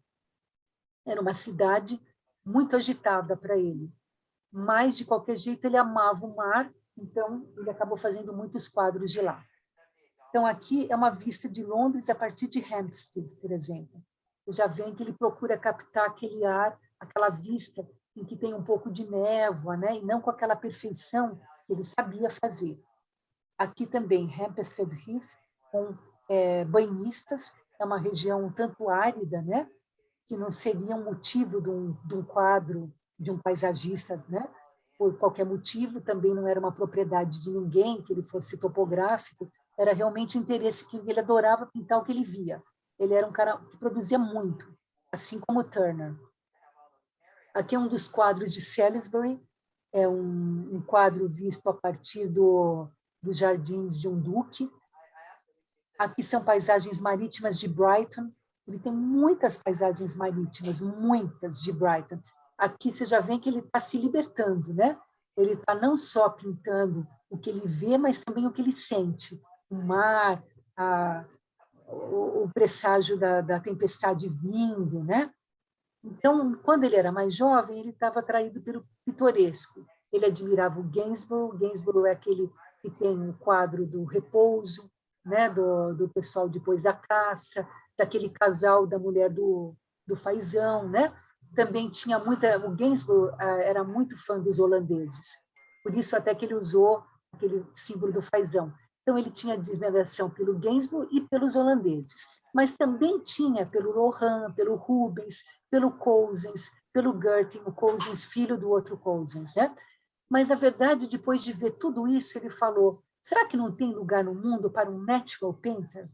Era uma cidade muito agitada para ele. Mas, de qualquer jeito, ele amava o mar, então ele acabou fazendo muitos quadros de lá. Então, aqui é uma vista de Londres a partir de Hampstead, por exemplo. Já vem que ele procura captar aquele ar, aquela vista em que tem um pouco de névoa, né? E não com aquela perfeição que ele sabia fazer. Aqui também, Hampstead Heath, com banhistas, é uma região um tanto árida, né? Que não seria um motivo de um quadro, de um paisagista, né? Por qualquer motivo, também não era uma propriedade de ninguém, que ele fosse topográfico, era realmente o interesse que ele adorava pintar o que ele via. Ele era um cara que produzia muito, assim como Turner. Aqui é um dos quadros de Salisbury, é um quadro visto a partir dos jardins de um duque. Aqui são paisagens marítimas de Brighton. Ele tem muitas paisagens marítimas, muitas de Brighton. Aqui você já vê que ele está se libertando, né? Ele está não só pintando o que ele vê, mas também o que ele sente. O mar, o presságio da tempestade vindo, né? Então, quando ele era mais jovem, ele estava atraído pelo pitoresco. Ele admirava o Gainsborough. Gainsborough é aquele que tem o quadro do repouso, né, do pessoal depois da caça, daquele casal da mulher do fazão, né? Também tinha muita... O Gainsborough era muito fã dos holandeses. Por isso até que ele usou aquele símbolo do fazão. Então, ele tinha admiração pelo Gainsborough e pelos holandeses. Mas também tinha pelo Lohan, pelo Rubens, pelo Cousins, pelo Gerting, o Cousins, filho do outro Cousins, né? Mas, na verdade, depois de ver tudo isso, ele falou, será que não tem lugar no mundo para um natural painter?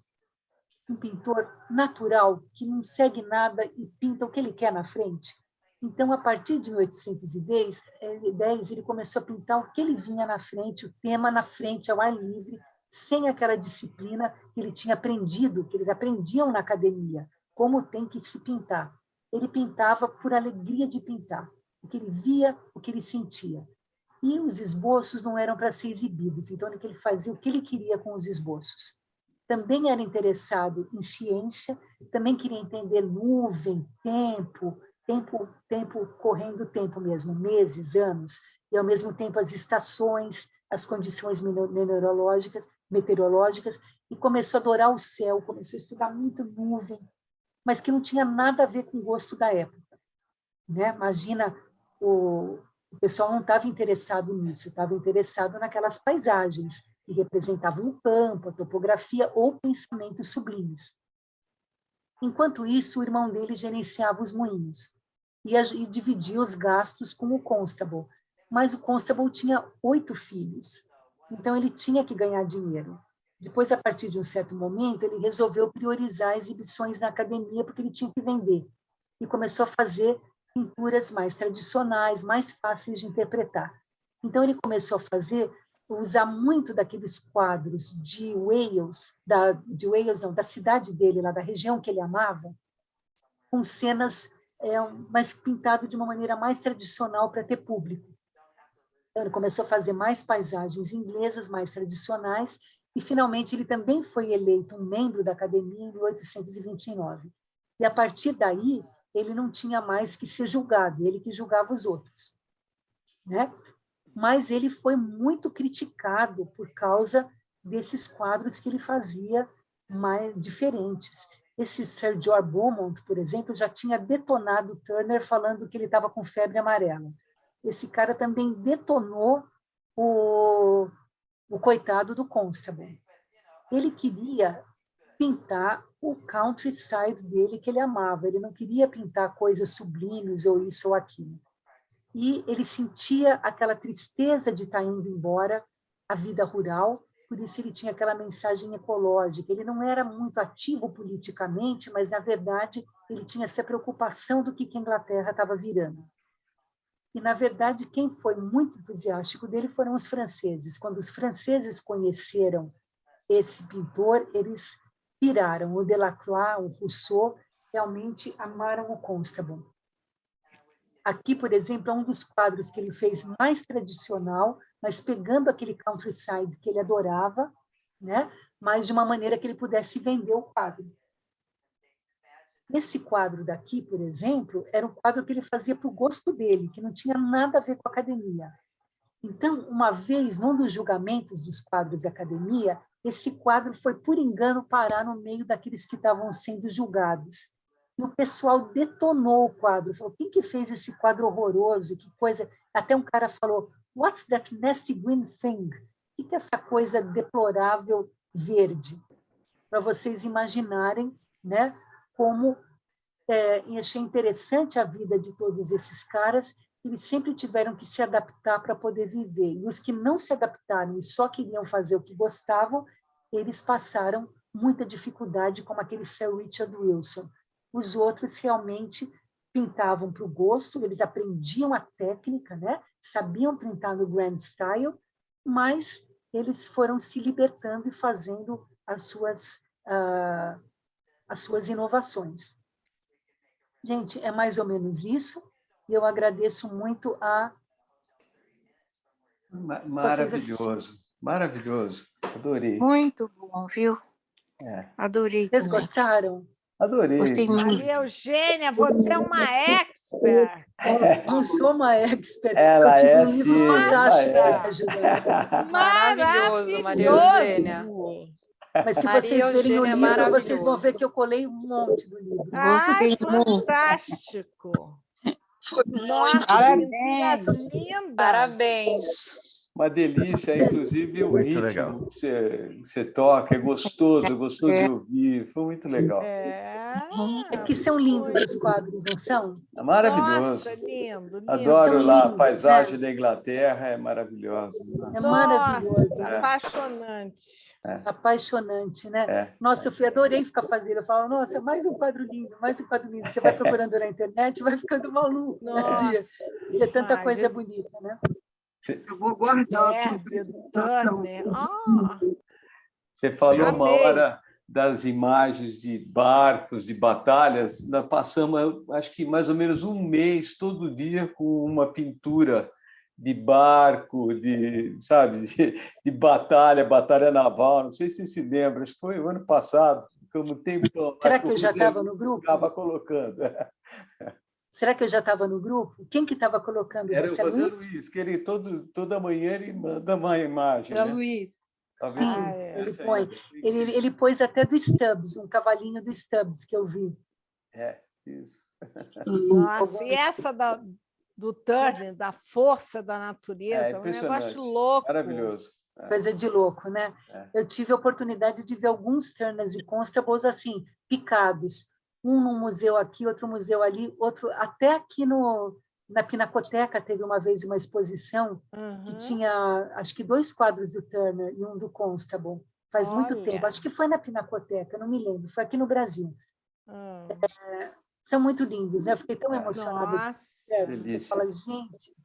Um pintor natural, que não segue nada e pinta o que ele quer na frente? Então, a partir de 1810, ele começou a pintar o que ele vinha na frente, o tema na frente, ao ar livre, sem aquela disciplina que ele tinha aprendido, que eles aprendiam na academia, como tem que se pintar. Ele pintava por alegria de pintar, o que ele via, o que ele sentia. E os esboços não eram para ser exibidos, então ele fazia o que ele queria com os esboços. Também era interessado em ciência, também queria entender nuvem, tempo correndo tempo mesmo, meses, anos, e ao mesmo tempo as estações, as condições meteorológicas, e começou a adorar o céu, começou a estudar muito nuvem, mas que não tinha nada a ver com o gosto da época, né? Imagina, o pessoal não estava interessado nisso, estava interessado naquelas paisagens que representavam o campo, a topografia ou pensamentos sublimes. Enquanto isso, o irmão dele gerenciava os moinhos e dividia os gastos com o Constable, mas o Constable tinha 8 filhos, então ele tinha que ganhar dinheiro. Depois, a partir de um certo momento, ele resolveu priorizar exibições na academia porque ele tinha que vender e começou a fazer pinturas mais tradicionais, mais fáceis de interpretar. Então, ele começou a usar muito daqueles quadros de Wales, da cidade dele, lá da região que ele amava, com cenas mas pintado de uma maneira mais tradicional para ter público. Então, ele começou a fazer mais paisagens inglesas, mais tradicionais, e, finalmente, ele também foi eleito um membro da Academia em 1829. E, a partir daí, ele não tinha mais que ser julgado, ele que julgava os outros, né? Mas ele foi muito criticado por causa desses quadros que ele fazia mais diferentes. Esse Sir George Beaumont, por exemplo, já tinha detonado Turner falando que ele estava com febre amarela. Esse cara também detonou o coitado do Constable. Ele queria pintar o countryside dele que ele amava, ele não queria pintar coisas sublimes ou isso ou aquilo. E ele sentia aquela tristeza de estar indo embora, a vida rural, por isso ele tinha aquela mensagem ecológica. Ele não era muito ativo politicamente, mas, na verdade, ele tinha essa preocupação do que a Inglaterra estava virando. E, na verdade, quem foi muito entusiástico dele foram os franceses. Quando os franceses conheceram esse pintor, eles piraram. O Delacroix, o Rousseau, realmente amaram o Constable. Aqui, por exemplo, é um dos quadros que ele fez mais tradicional, mas pegando aquele countryside que ele adorava, né? Mas de uma maneira que ele pudesse vender o quadro. Esse quadro daqui, por exemplo, era um quadro que ele fazia para o gosto dele, que não tinha nada a ver com a academia. Então, uma vez, num dos julgamentos dos quadros da academia, esse quadro foi, por engano, parar no meio daqueles que estavam sendo julgados. E o pessoal detonou o quadro, falou, quem que fez esse quadro horroroso? Que coisa... Até um cara falou, what's that nasty green thing? O que é essa coisa deplorável verde? Para vocês imaginarem, né, como achei interessante a vida de todos esses caras, eles sempre tiveram que se adaptar para poder viver. E os que não se adaptaram e só queriam fazer o que gostavam, eles passaram muita dificuldade, como aquele Sir Richard Wilson. Os outros realmente pintavam para o gosto, eles aprendiam a técnica, né? Sabiam pintar no grand style, mas eles foram se libertando e fazendo as suas inovações. Gente, é mais ou menos isso, e eu agradeço muito a Maravilhoso, maravilhoso. Adorei. Muito bom, viu? Adorei Vocês também. gostaram? Adorei. Gostei muito. Maria Eugênia, você é uma expert. Não sou uma expert. Ela eu tive é um livro sim, fantástico ela é. para me ajudar. Maravilhoso, Maria Maravilhoso. Mas se Maria vocês verem o Eugênia é livro, vocês vão ver maravilhoso. que eu colei um monte do livro. Ai, Gostei muito. fantástico. Foi Nossa, muito pinturas lindas. Parabéns. Uma delícia, inclusive o Muito ritmo legal. que você toca é gostoso de ouvir. Foi muito legal. É que são lindos os quadros, não são? É maravilhoso. Nossa, lindo, lindo. Adoro São lá a lindos, paisagem né? da Inglaterra, é maravilhosa. É maravilhoso. Nossa, apaixonante. Apaixonante, né? É. Nossa, adorei ficar fazendo. Eu falo, nossa, mais um quadro lindo, mais um quadro lindo. Você vai procurando na internet, vai ficando maluco no Nossa, dia. E é tanta demais. coisa bonita, né? Eu vou guardar a sua Sérgio apresentação. Turner. Ah, Você falou uma amei. hora das imagens de barcos, de batalhas. Nós passamos, acho que mais ou menos um mês, todo dia, com uma pintura de barco, sabe, de batalha naval. Não sei se se lembra, acho que foi o ano passado. Como tempo. Será que eu já estava no grupo? Estava colocando. Será que eu já estava no grupo? Quem que estava colocando? Era o Você, José Luiz? Luiz, que ele toda manhã ele manda uma imagem. É Né? Luiz. Talvez Sim, eu ele tivesse põe. ainda. Ele pôs até do Stubbs, um cavalinho do Stubbs que eu vi. É, isso. Nossa, e essa do Turner, da força da natureza, um impressionante. negócio louco. Maravilhoso. Coisa de louco, né? É. Eu tive a oportunidade de ver alguns Turners e Constables assim, picados. Um num museu aqui, outro museu ali, outro até aqui na Pinacoteca teve uma vez uma exposição que Uhum. tinha, acho que 2 quadros do Turner e um do Constable. Faz muito Olha. tempo, acho que foi na Pinacoteca, não me lembro, foi aqui no Brasil. Hum. São muito lindos, né? Eu fiquei tão emocionada. Nossa, Você Delícia. fala, gente,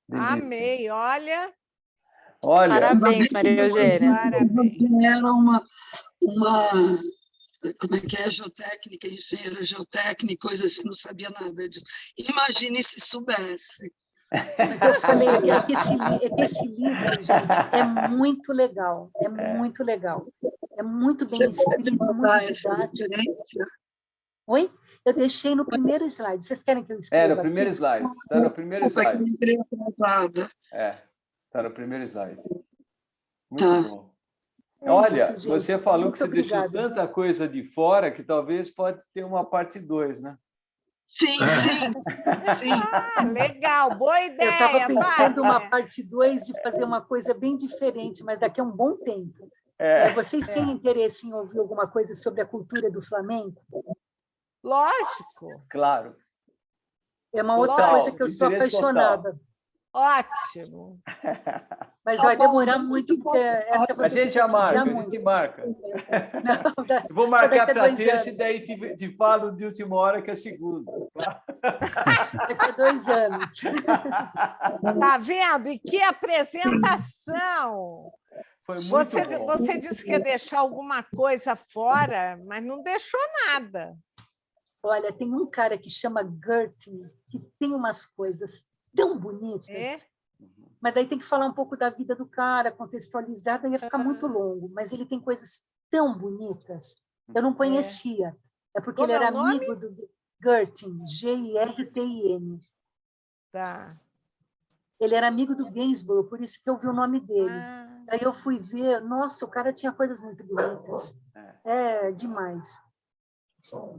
Delícia. amei, olha. Olha, Parabéns, Maria Eugênia. Parabéns. Você era uma, como é que é, geotécnica, engenheira geotécnica, coisa assim, não sabia nada disso. Imagine se soubesse. mas eu falei que esse livro, gente, é muito legal, é muito legal. É muito bem Você pode escrito, muito mandar essa didático. referência? Oi? Eu deixei no primeiro slide. Vocês querem que eu escreva era o primeiro aqui? slide. Está no primeiro Desculpa, que eu slide. entrei atrasada. Está no primeiro slide. Muito Tá. bom. É Olha, isso, gente. você falou Muito que você deixou obrigada. tanta coisa de fora que talvez pode ter uma parte 2, né? Sim, sim, sim. Ah, legal, boa ideia. Eu estava pensando uma Wagner. parte 2 de fazer uma coisa bem diferente, mas daqui a um bom tempo. É. Vocês têm interesse em ouvir alguma coisa sobre a cultura do flamenco? Lógico, Claro. É uma outra Total, coisa que eu sou interesse apaixonada. ótimo. Mas Tá vai bom, demorar muito muito, porque bom. essa eu vou A ter que gente já marca, pesquisar a muito. gente marca. Não, Eu vou marcar daqui a para 2 terça e anos. daí te falo de última hora, que é segunda. Daqui a 2 anos. Tá vendo? E que apresentação! Foi muito Você, bom. você disse que ia deixar alguma coisa fora, mas não deixou nada. Olha, tem um cara que chama Gerting, que tem umas coisas tão bonitas, É? mas daí tem que falar um pouco da vida do cara, contextualizada, ia ficar muito longo, mas ele tem coisas tão bonitas. Eu não conhecia. É porque Como ele era é o nome? amigo do Gerting, Girtin. Tá. Ele era amigo do Gainsborough, por isso que eu vi o nome dele. Ah, Aí eu fui ver, nossa, o cara tinha coisas muito bonitas. É demais.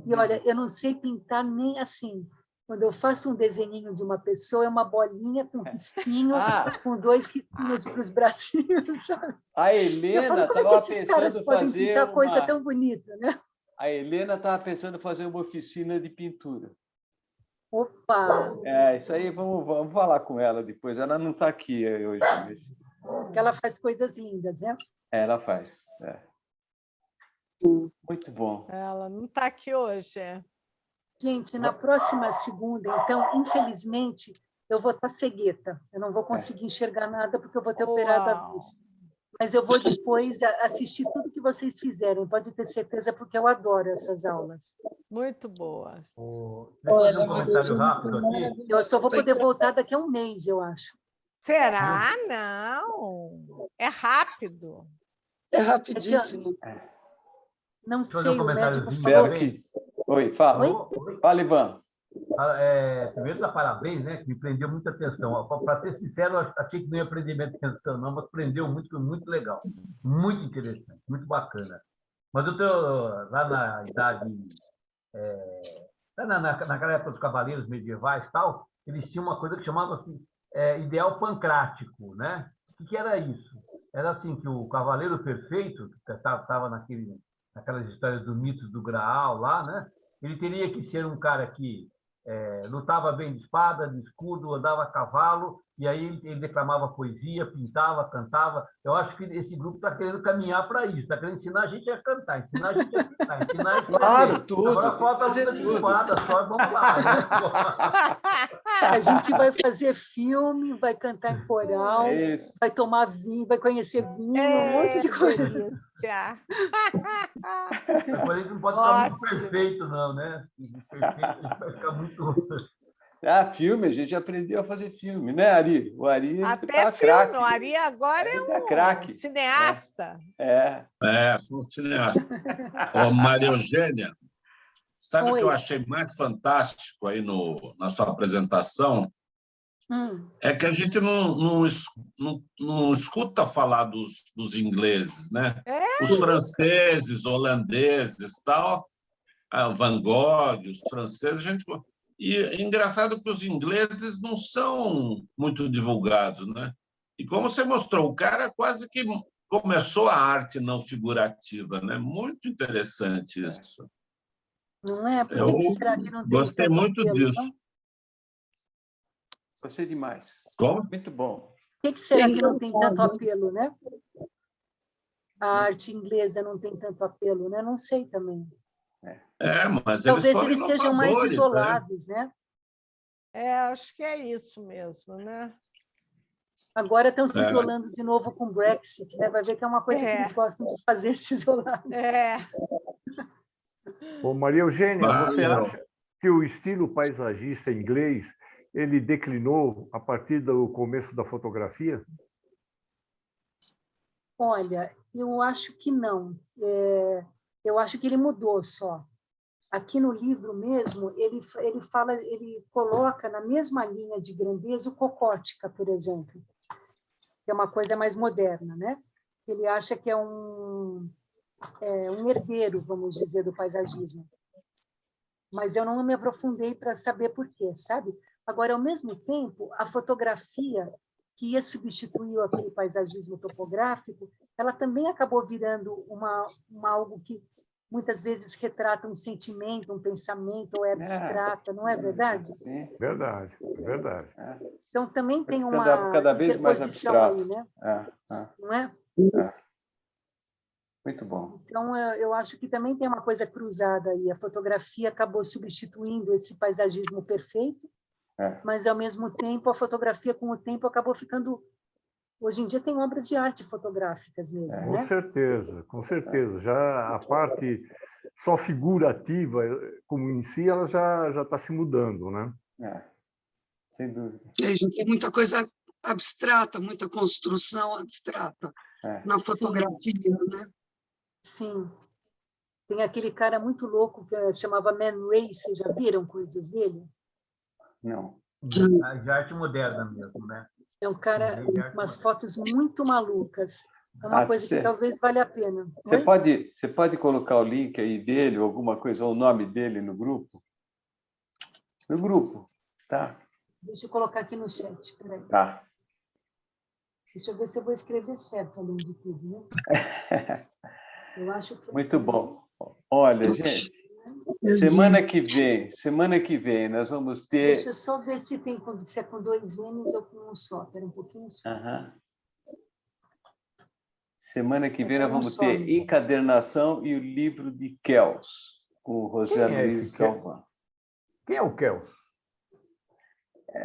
E olha, eu não sei pintar nem assim. Quando eu faço um desenhinho de uma pessoa, é uma bolinha com risquinho, com 2 risquinhos para os bracinhos, sabe? A Eu Helena falo, como é que estava esses caras pensando podem fazer pintar coisa tão bonita, né? A Helena estava pensando em fazer uma oficina de pintura. Opa! Isso aí vamos falar com ela depois. Ela não está aqui hoje. Mas... Que ela faz coisas lindas, né? Ela faz. Muito bom. ela não está aqui hoje. Gente, na próxima segunda, então, infelizmente, eu vou estar cegueta. Eu não vou conseguir enxergar nada porque eu vou ter operado a Uau. vista. Mas eu vou depois assistir tudo que vocês fizerem, pode ter certeza, porque eu adoro essas aulas. Muito boas. Deixa eu fazer um comentário rápido aqui. Eu só vou poder voltar daqui a um mês, eu acho. Será? Não. É rápido. É rapidíssimo. Não Deixa eu fazer um sei, o médico comentáriozinho falou. Espero que Oi, fala. Oi? Fala, Ivan. Primeiro, dá parabéns, né? Que me prendeu muita atenção. Para ser sincero, eu achei que não ia prender minha atenção, não, mas prendeu muito, foi muito legal. Muito interessante, muito bacana. Mas eu estou lá na idade, naquela época dos cavaleiros medievais e tal, eles tinham uma coisa que chamava assim, ideal pancrático, né? O que era isso? Era assim que o cavaleiro perfeito, que estava naquelas histórias do mito do Graal lá, né? Ele teria que ser um cara que lutava bem de espada, de escudo, andava a cavalo, e aí ele declamava poesia, pintava, cantava. Eu acho que esse grupo está querendo caminhar para isso, está querendo ensinar a gente a cantar, ensinar a gente a pintar, ensinar a escrever. Claro, tudo. Agora falta a luta de espada, só vamos lá. Né? A gente vai fazer filme, vai cantar em coral, vai tomar vinho, vai conhecer vinho, um monte de coisa. Delícia. Agora a gente não pode ficar muito perfeito, não, né? Perfeito, a gente vai ficar muito... Filme, a gente aprendeu a fazer filme, né, Ari? O Ari Até tá filme, craque. o Ari agora é um craque. cineasta. Sou um cineasta. Maria Eugênia, sabe o que eu achei mais fantástico aí na sua apresentação? É que a gente não escuta falar dos ingleses, né? Os franceses, holandeses, tal, Van Gogh, os franceses, a gente... E é engraçado que os ingleses não são muito divulgados, né? E como você mostrou, o cara quase que começou a arte não figurativa, né? Muito interessante isso. Não é? Por que será que não tem gostei tanto muito apelo, disso. não? Gostei demais. Como? Muito bom. Por que será que não tem tanto apelo, né? A arte inglesa não tem tanto apelo, né? Não sei também. Mas talvez eles sejam mais isolados, né? Acho que é isso mesmo, né? Agora estão se isolando de novo com o Brexit, né? Vai ver que é uma coisa que eles gostam de fazer, se isolar. Maria Eugênia, você acha que o estilo paisagista inglês ele declinou a partir do começo da fotografia? Olha, eu acho que não. Eu acho que ele mudou só. Aqui no livro mesmo, ele coloca na mesma linha de grandeza o Cocótica, por exemplo, que é uma coisa mais moderna, né? Ele acha que é um herdeiro, vamos dizer, do paisagismo. Mas eu não me aprofundei para saber por quê, sabe? Agora, ao mesmo tempo, a fotografia que ia substituir aquele paisagismo topográfico, ela também acabou virando algo que muitas vezes retrata um sentimento, um pensamento, ou é abstrata, não é verdade? Sim. Verdade, é verdade. Então, também tem uma cada vez mais abstrato. aí, né? Não é? Muito bom. Então, eu acho que também tem uma coisa cruzada aí. A fotografia acabou substituindo esse paisagismo perfeito, mas, ao mesmo tempo, a fotografia, com o tempo, acabou ficando... Hoje em dia tem obras de arte fotográficas mesmo, né? Com certeza, com certeza. Já a parte só figurativa, como em si, ela já está se mudando, né? Sem dúvida. Tem muita coisa abstrata, muita construção abstrata na fotografia, né? Sim. Tem aquele cara muito louco que chamava Man Ray, vocês já viram coisas dele? Não. De arte moderna mesmo, né? É um cara com umas fotos muito malucas. É uma coisa que talvez valha a pena. Você pode colocar o link aí dele, ou alguma coisa, ou o nome dele no grupo? No grupo, tá? Deixa eu colocar aqui no chat. Peraí. Tá. Deixa eu ver se eu vou escrever certo, além de tudo, né? Eu acho que... Muito bom. Olha, gente, semana que vem nós vamos ter... Deixa eu só ver se é com 2 N's ou com um só. Espera um pouquinho só. Semana que vem nós vamos ter Encadernação e o livro de Kells, com o José Luiz Galvão. Quem é o Kells?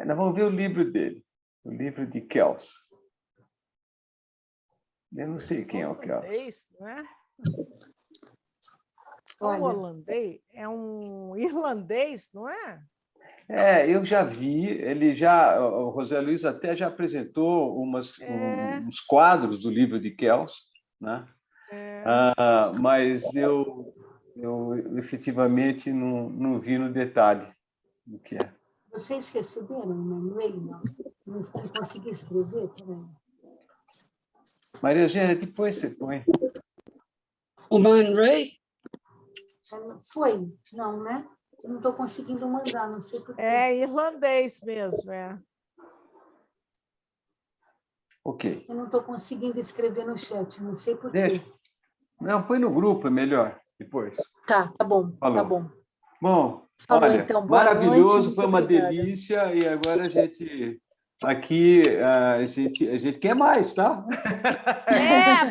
Nós vamos ver o livro dele, o livro de Kells. Eu não sei quem é o Kells. Não é? Um holandês? É um irlandês, não é? Eu já vi, o José Luiz até já apresentou uns quadros do livro de Kells, né? Mas eu eu efetivamente não vi no detalhe o que é. Vocês receberam o Man Ray? Não consegui escrever? Peraí. Maria Eugênia, depois você põe. O Man Ray? Foi? Não, né? Eu não estou conseguindo mandar, não sei porquê. É irlandês mesmo, é. Ok. Eu não estou conseguindo escrever no chat, não sei porquê. Deixa. Não, põe no grupo, é melhor, depois. Tá bom, Falou. tá bom. Bom, Falou, olha, então, boa maravilhoso, noite, foi uma obrigada. delícia, e agora a gente aqui a gente quer mais, tá?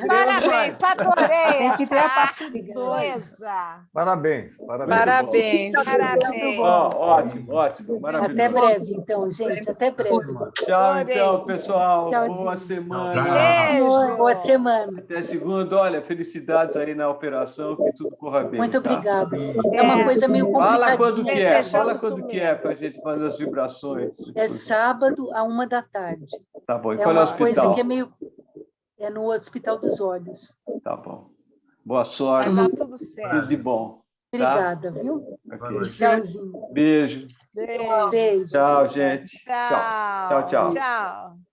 Parabéns, adorei. Tem que ter a essa parte 2. beleza. Parabéns. Parabéns. Parabéns. Ótimo, ótimo, maravilhoso. Até breve, então, gente, até breve. Tchau, então, pessoal. Tchauzinho. Boa semana. Beijo. Boa semana. Até segunda. Olha, felicidades aí na operação, que tudo corra bem. Muito tá? obrigada. É uma coisa meio complicadinha. Fala quando quer, Desejamos fala o quando quer, para a gente fazer as vibrações. É sábado, à 1h. Tá bom. E É qual é o uma coisa hospital? que é meio... É no Hospital dos Olhos. Tá bom. Boa sorte. Tá tudo certo. Tudo de bom. Obrigada, viu? Ok. Tchauzinho. Beijo. Beijo. Beijo. Tchau, gente. Tchau. Tchau, tchau. Tchau.